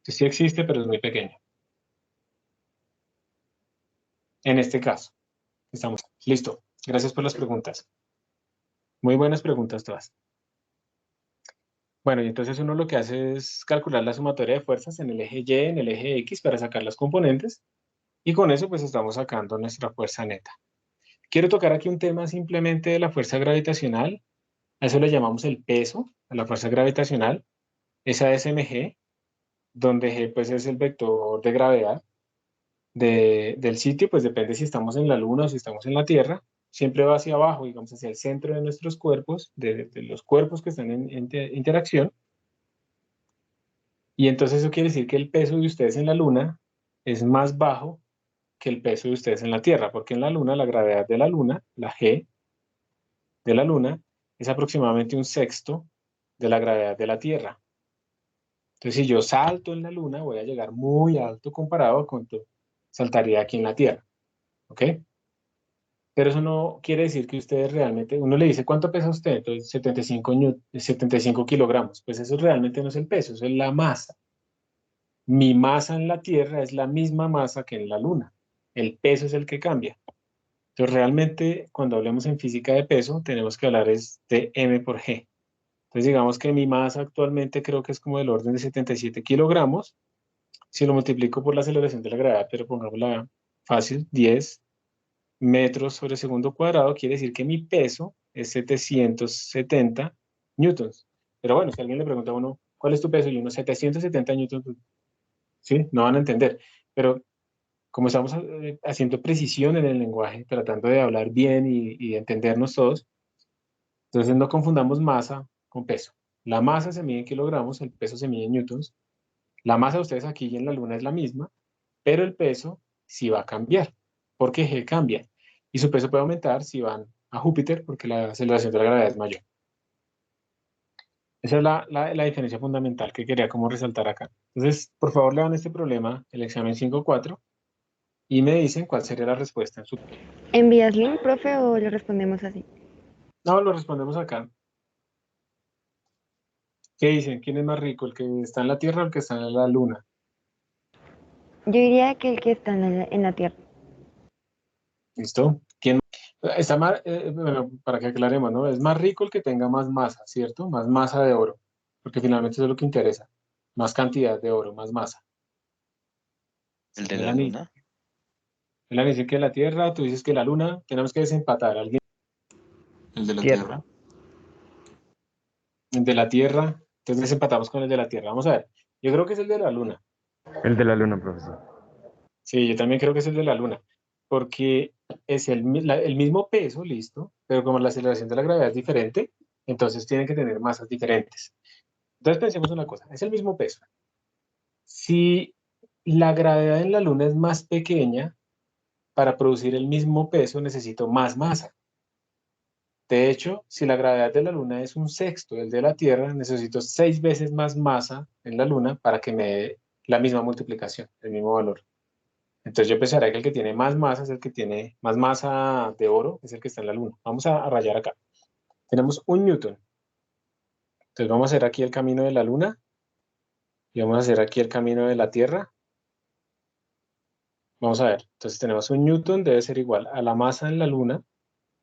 Entonces, sí existe, pero es muy pequeño. En este caso, estamos. Listo. Gracias por las preguntas. Muy buenas preguntas todas. Bueno, y entonces uno lo que hace es calcular la sumatoria de fuerzas en el eje Y, en el eje X para sacar las componentes. Y con eso pues estamos sacando nuestra fuerza neta. Quiero tocar aquí un tema simplemente de la fuerza gravitacional. A eso le llamamos el peso, a la fuerza gravitacional. Esa es mg, donde g pues es el vector de gravedad del sitio, pues depende si estamos en la Luna o si estamos en la Tierra. Siempre va hacia abajo, digamos, hacia el centro de nuestros cuerpos, de los cuerpos que están en interacción. Y entonces eso quiere decir que el peso de ustedes en la Luna es más bajo que el peso de ustedes en la Tierra, porque en la Luna la gravedad de la Luna, la G de la Luna, es aproximadamente un sexto de la gravedad de la Tierra. Entonces, si yo salto en la Luna, voy a llegar muy alto comparado a cuánto saltaría aquí en la Tierra. ¿Ok? Pero eso no quiere decir que ustedes realmente, uno le dice, ¿cuánto pesa usted? Entonces, 75 kilogramos. Pues eso realmente no es el peso, eso es la masa. Mi masa en la Tierra es la misma masa que en la Luna. El peso es el que cambia. Entonces, realmente, cuando hablemos en física de peso, tenemos que hablar es de m por g. Entonces, digamos que mi masa actualmente creo que es como del orden de 77 kilogramos. Si lo multiplico por la aceleración de la gravedad, pero pongámosla fácil, 10 metros sobre segundo cuadrado, quiere decir que mi peso es 770 newtons. Pero bueno, si alguien le pregunta a uno, ¿cuál es tu peso? Y uno, 770 newtons, ¿sí? No van a entender. Pero como estamos haciendo precisión en el lenguaje, tratando de hablar bien y entendernos todos, entonces no confundamos masa con peso. La masa se mide en kilogramos, el peso se mide en newtons. La masa de ustedes aquí y en la Luna es la misma, pero el peso sí va a cambiar, porque G cambia. Y su peso puede aumentar si van a Júpiter, porque la aceleración de la gravedad es mayor. Esa es la diferencia fundamental que quería como resaltar acá. Entonces, por favor, lean este problema, el examen 5.4, y me dicen cuál sería la respuesta en su... ¿Envías link, profe, o lo respondemos así? No, lo respondemos acá. ¿Qué dicen? ¿Quién es más rico, el que está en la Tierra o el que está en la Luna? Yo diría que el que está en la Tierra. ¿Listo? ¿Quién está más, bueno, para que aclaremos, ¿no? Es más rico el que tenga más masa, ¿cierto? Más masa de oro, porque finalmente eso es lo que interesa. Más cantidad de oro, más masa. ¿El de la Melanie, luna? Melanie dice que la Tierra, tú dices que la Luna, tenemos que desempatar. ¿Alguien El de la Tierra. Tierra. de la Tierra? Entonces desempatamos con el de la Tierra. Vamos a ver. Yo creo que es el de la Luna. El de la luna, profesor. Sí, yo también creo que es el de la Luna, porque es el mismo peso, listo, pero como la aceleración de la gravedad es diferente, entonces tienen que tener masas diferentes. Entonces pensemos una cosa, es el mismo peso. Si la gravedad en la Luna es más pequeña, para producir el mismo peso necesito más masa. De hecho, si la gravedad de la Luna es un sexto del de la Tierra, necesito 6 veces más masa en la Luna para que me dé la misma multiplicación, el mismo valor. Entonces yo pensaría que el que tiene más masa es el que tiene más masa de oro, es el que está en la Luna. Vamos a rayar acá. Tenemos 1 newton. Entonces vamos a hacer aquí el camino de la Luna y vamos a hacer aquí el camino de la Tierra. Vamos a ver. Entonces tenemos 1 newton debe ser igual a la masa en la Luna,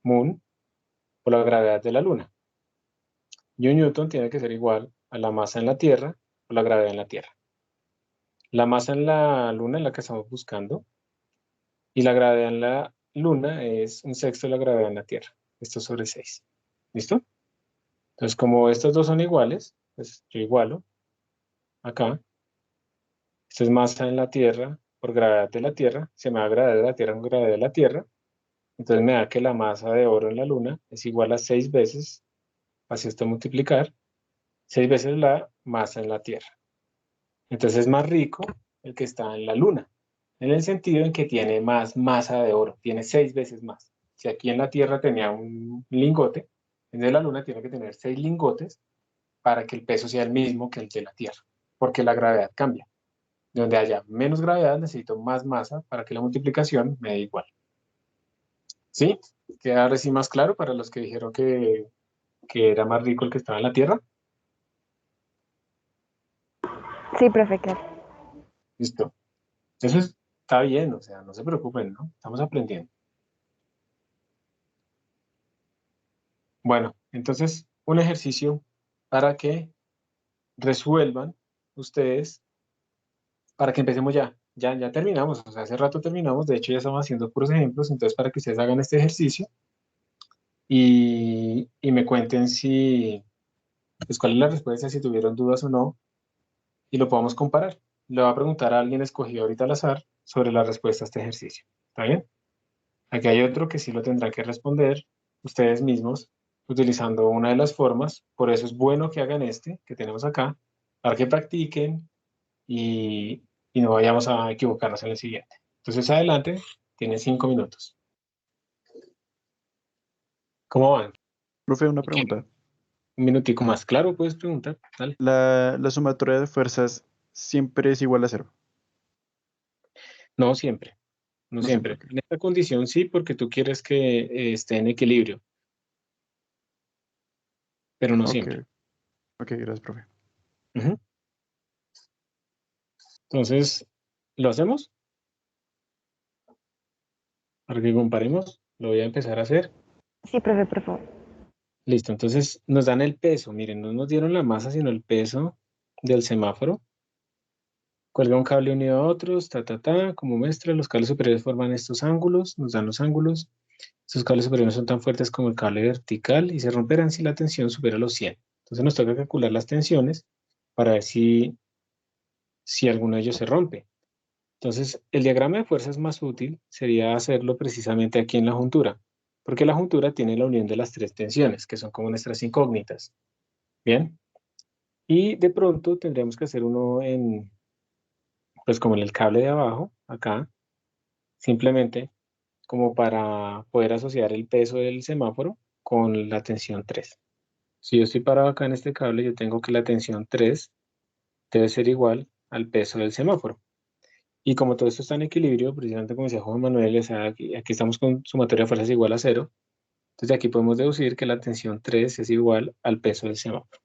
Moon, por la gravedad de la Luna. Y 1 newton tiene que ser igual a la masa en la Tierra por la gravedad en la Tierra. La masa en la Luna es la que estamos buscando. Y la gravedad en la Luna es 1/6 de la gravedad en la Tierra. Esto sobre 6. ¿Listo? Entonces, como estos dos son iguales, pues yo igualo acá. Esto es masa en la Tierra por gravedad de la Tierra. Se me da gravedad de la Tierra con gravedad de la Tierra. Entonces me da que la masa de oro en la Luna es igual a 6 veces, así esto multiplicar, 6 veces la masa en la Tierra. Entonces es más rico el que está en la Luna, en el sentido en que tiene más masa de oro, tiene 6 veces más. Si aquí en la Tierra tenía un lingote, en la Luna tiene que tener 6 lingotes para que el peso sea el mismo que el de la Tierra, porque la gravedad cambia. Donde haya menos gravedad necesito más masa para que la multiplicación me dé igual. ¿Sí? ¿Queda ahora sí más claro para los que dijeron que era más rico el que estaba en la Tierra? Sí, profe, claro. Listo. Eso está bien, o sea, no se preocupen, ¿no? Estamos aprendiendo. Bueno, entonces, un ejercicio para que resuelvan ustedes, para que empecemos ya. Ya terminamos, o sea, hace rato terminamos, de hecho ya estamos haciendo puros ejemplos, entonces para que ustedes hagan este ejercicio y me cuenten si, pues cuál es la respuesta, si tuvieron dudas o no, y lo podamos comparar. Le voy a preguntar a alguien escogido ahorita al azar sobre la respuesta a este ejercicio. ¿Está bien? Aquí hay otro que sí lo tendrán que responder ustedes mismos utilizando una de las formas. Por eso es bueno que hagan este que tenemos acá, para que practiquen y no vayamos a equivocarnos en el siguiente. Entonces, adelante, tienen 5 minutos. ¿Cómo van? Profe, una pregunta. Un minutico más. Claro, puedes preguntar. Dale. La sumatoria de fuerzas siempre es igual a 0. No siempre. No No siempre, siempre. En esta condición sí, porque tú quieres que esté en equilibrio, pero no ok. siempre. Ok, gracias, profe. Ujú. Entonces, ¿lo hacemos? Para que comparemos, lo voy a empezar a hacer. Sí, profe, por favor. Listo, entonces nos dan el peso. Miren, no nos dieron la masa, sino el peso del semáforo. Cuelga un cable unido a otros, como muestra, los cables superiores forman estos ángulos, nos dan los ángulos. Estos cables superiores son tan fuertes como el cable vertical y se romperán si la tensión supera los 100. Entonces nos toca calcular las tensiones para ver si alguno de ellos se rompe. Entonces, el diagrama de fuerzas más útil sería hacerlo precisamente aquí en la juntura, porque la juntura tiene la unión de las tres tensiones, que son como nuestras incógnitas. Bien, y de pronto tendremos que hacer uno pues como en el cable de abajo, acá, simplemente como para poder asociar el peso del semáforo con la tensión 3. Si yo estoy parado acá en este cable, yo tengo que la tensión 3 debe ser igual al peso del semáforo. Y como todo esto está en equilibrio, precisamente como decía Juan Manuel, o sea, aquí estamos con sumatoria de fuerzas igual a 0. Entonces de aquí podemos deducir que la tensión 3 es igual al peso del semáforo.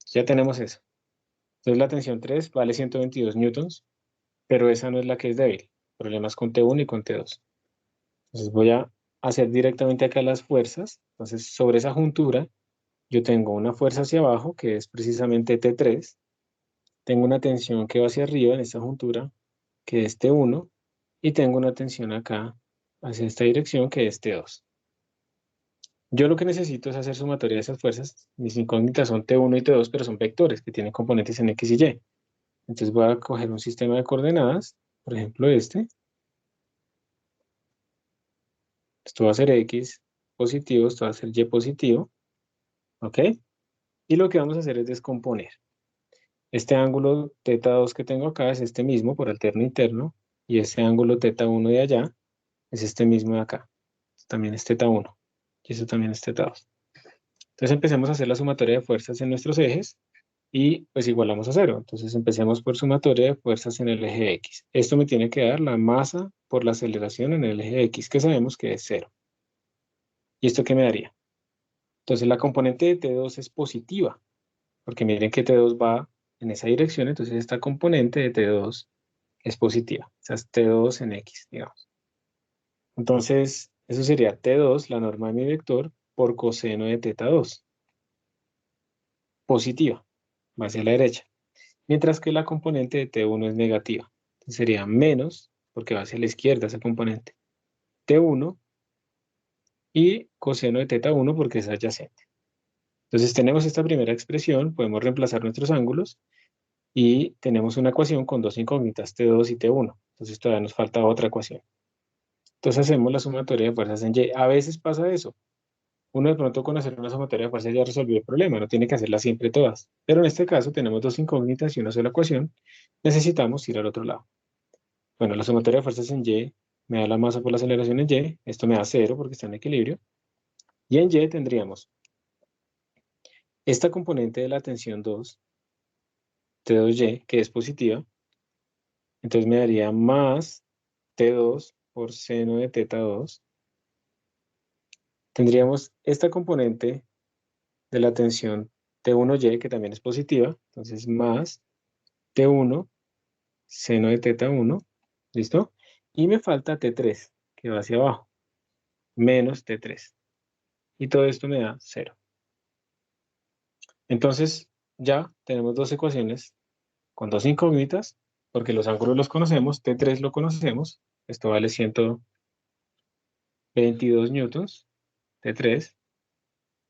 Ya tenemos eso. Entonces la tensión 3 vale 122 newtons, pero esa no es la que es débil. Problemas con T1 y con T2. Entonces voy a hacer directamente acá las fuerzas. Entonces sobre esa juntura yo tengo una fuerza hacia abajo, que es precisamente T3. Tengo una tensión que va hacia arriba en esta juntura, que es T1. Y tengo una tensión acá hacia esta dirección, que es T2. Yo lo que necesito es hacer sumatoria de esas fuerzas. Mis incógnitas son T1 y T2, pero son vectores que tienen componentes en X y Y. Entonces voy a coger un sistema de coordenadas, por ejemplo este. Esto va a ser X positivo, esto va a ser Y positivo. ¿Ok? Y lo que vamos a hacer es descomponer. Este ángulo θ2 que tengo acá es este mismo por alterno interno. Y este ángulo θ1 de allá es este mismo de acá. Esto también es θ1. Y eso también es θ2. Entonces empecemos a hacer la sumatoria de fuerzas en nuestros ejes y pues igualamos a 0. Entonces empecemos por sumatoria de fuerzas en el eje X. Esto me tiene que dar la masa por la aceleración en el eje X, que sabemos que es 0. ¿Y esto qué me daría? Entonces la componente de T2 es positiva, porque miren que T2 va en esa dirección, entonces esta componente de T2 es positiva. O sea, es T2 en X, digamos. Entonces, eso sería T2, la norma de mi vector, por coseno de θ2. Positiva, va hacia la derecha. Mientras que la componente de T1 es negativa. Entonces sería menos, porque va hacia la izquierda ese componente. T1 y coseno de teta 1 porque es adyacente. Entonces tenemos esta primera expresión, podemos reemplazar nuestros ángulos y tenemos una ecuación con dos incógnitas, T2 y T1. Entonces todavía nos falta otra ecuación. Entonces hacemos la sumatoria de fuerzas en Y. A veces pasa eso. Uno de pronto con hacer una sumatoria de fuerzas ya resolvió el problema, no tiene que hacerlas siempre todas. Pero en este caso tenemos dos incógnitas y una sola ecuación. Necesitamos ir al otro lado. Bueno, la sumatoria de fuerzas en Y me da la masa por la aceleración en Y. Esto me da 0 porque está en equilibrio. Y en Y tendríamos esta componente de la tensión 2, T2Y, que es positiva. Entonces me daría más T2 por seno de teta 2. Tendríamos esta componente de la tensión T1Y, que también es positiva. Entonces más T1 seno de teta 1. ¿Listo? Y me falta T3, que va hacia abajo. Menos T3. Y todo esto me da 0. Entonces ya tenemos dos ecuaciones con dos incógnitas, porque los ángulos los conocemos, T3 lo conocemos, esto vale 122 newtons, T3,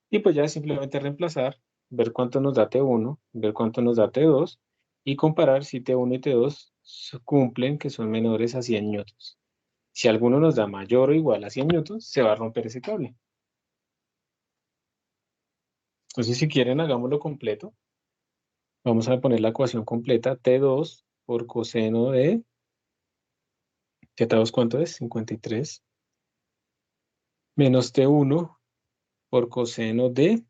y pues ya simplemente reemplazar, ver cuánto nos da T1, ver cuánto nos da T2, y comparar si T1 y T2 cumplen que son menores a 100 newtons. Si alguno nos da mayor o igual a 100 newtons, se va a romper ese cable. Entonces si quieren hagámoslo completo. Vamos a poner la ecuación completa, T2 por coseno de, ¿T2 cuánto es? 53. Menos T1 por coseno de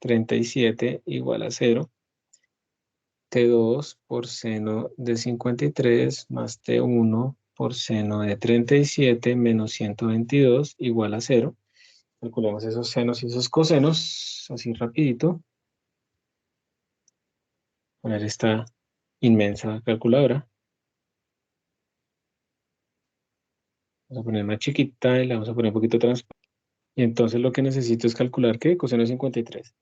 37 igual a 0. T2 por seno de 53 más T1 por seno de 37 menos 122 igual a 0. Calculemos esos senos y esos cosenos, así rapidito. Poner esta inmensa calculadora. Vamos a poner más chiquita y la vamos a poner un poquito transparente. Y entonces lo que necesito es calcular, ¿qué? Coseno de 53.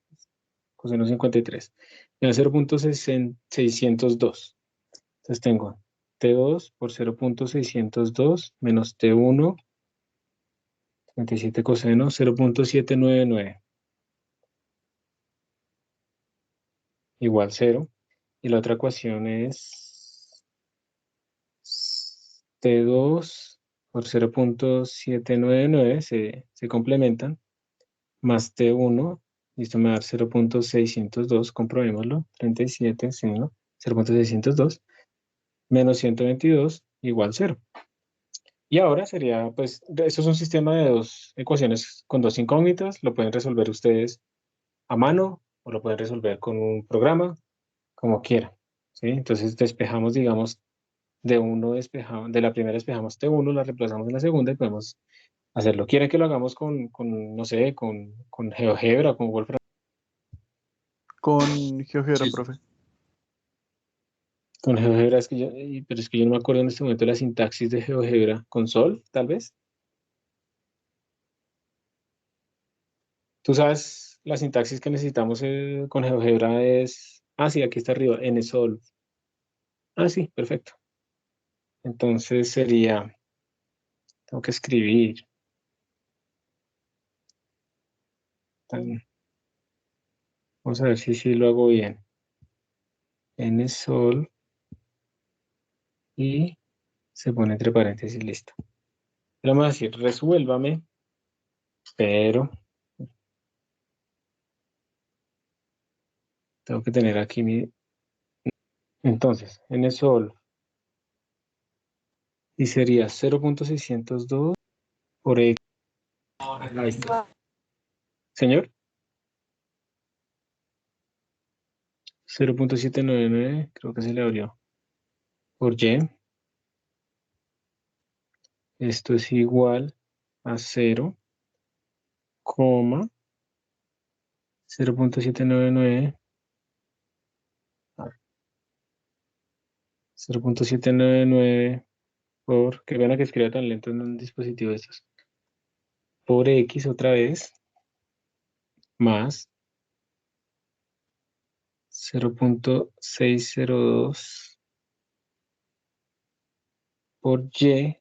Coseno de 53. Me da 0.602. Entonces tengo T2 por 0.602 menos T1, 57 coseno, 0.799. Igual 0. Y la otra ecuación es T2 por 0.799, se complementan, más T1, y esto me da 0.602, comprobémoslo, 37, sí, ¿no? 0.602, menos 122, igual 0. Y ahora sería, pues, esto es un sistema de dos ecuaciones con dos incógnitas, lo pueden resolver ustedes a mano, o lo pueden resolver con un programa, como quieran, ¿sí? Entonces despejamos, digamos, de la primera despejamos T1, la reemplazamos en la segunda y podemos hacerlo. ¿Quieren que lo hagamos no sé, con GeoGebra, con Wolfram? Con GeoGebra, Sí. profe. Con GeoGebra es que pero es que yo no me acuerdo en este momento la sintaxis de GeoGebra. ¿Con Sol, tal vez? ¿Tú sabes la sintaxis que necesitamos con GeoGebra es... Ah, sí, aquí está arriba, NSolve. Ah, sí, perfecto. Entonces sería... Tengo que escribir. Vamos a ver si lo hago bien. NSolve y se pone entre paréntesis, listo. Vamos a decir, resuélvame, pero tengo que tener aquí mi... Entonces, NSolve y sería 0.602 por X. Ahí está. Señor, 0.799, creo que se le abrió. Por Y. Esto es igual a 0, 0.799, 0.799 por, que vean que escriba tan lento en un dispositivo de estos, por X otra vez, más 0.602 por Y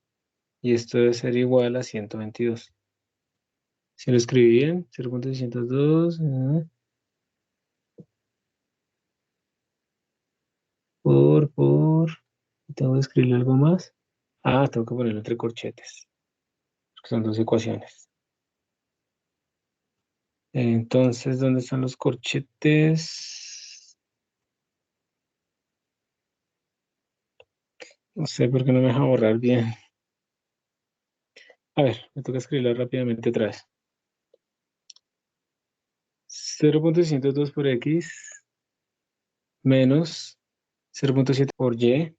y esto debe ser igual a 122. Si lo escribí bien, 0.602 tengo que escribirle algo más. Tengo que ponerlo entre corchetes, porque son dos ecuaciones. Entonces, ¿dónde están los corchetes? No sé por qué no me deja borrar bien. A ver, me toca escribirlo rápidamente otra vez. 0.602 por X menos 0.7 por Y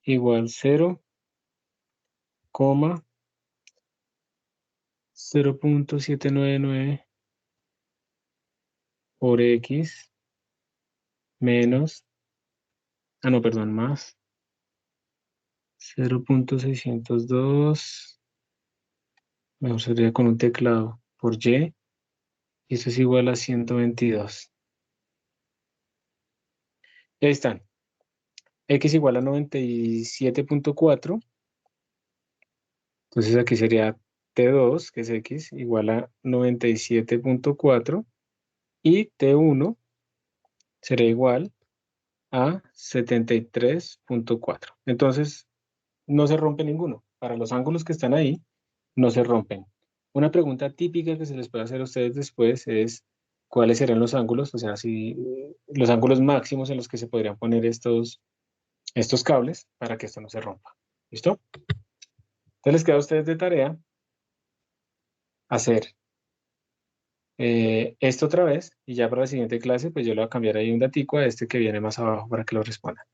igual 0, 0.799 por X menos, no, perdón, más 0.602, mejor sería con un teclado, por Y, y eso es igual a 122. Y ahí están. X igual a 97.4. Entonces aquí sería T2, que es X, igual a 97.4. Y T1 será igual a 73.4. Entonces, no se rompe ninguno. Para los ángulos que están ahí, no se rompen. Una pregunta típica que se les puede hacer a ustedes después es cuáles serán los ángulos, o sea, si los ángulos máximos en los que se podrían poner estos cables para que esto no se rompa. ¿Listo? Entonces les queda a ustedes de tarea hacer esto otra vez y ya para la siguiente clase pues yo le voy a cambiar ahí un datico a este que viene más abajo para que lo respondan.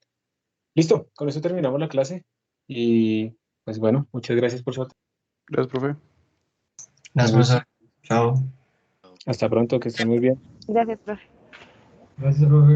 Listo, con eso terminamos la clase y pues bueno, muchas gracias por su atención. Gracias, profe. Gracias, profesor. Chao. Hasta pronto, que estén muy bien. Gracias, profe. Gracias, profe.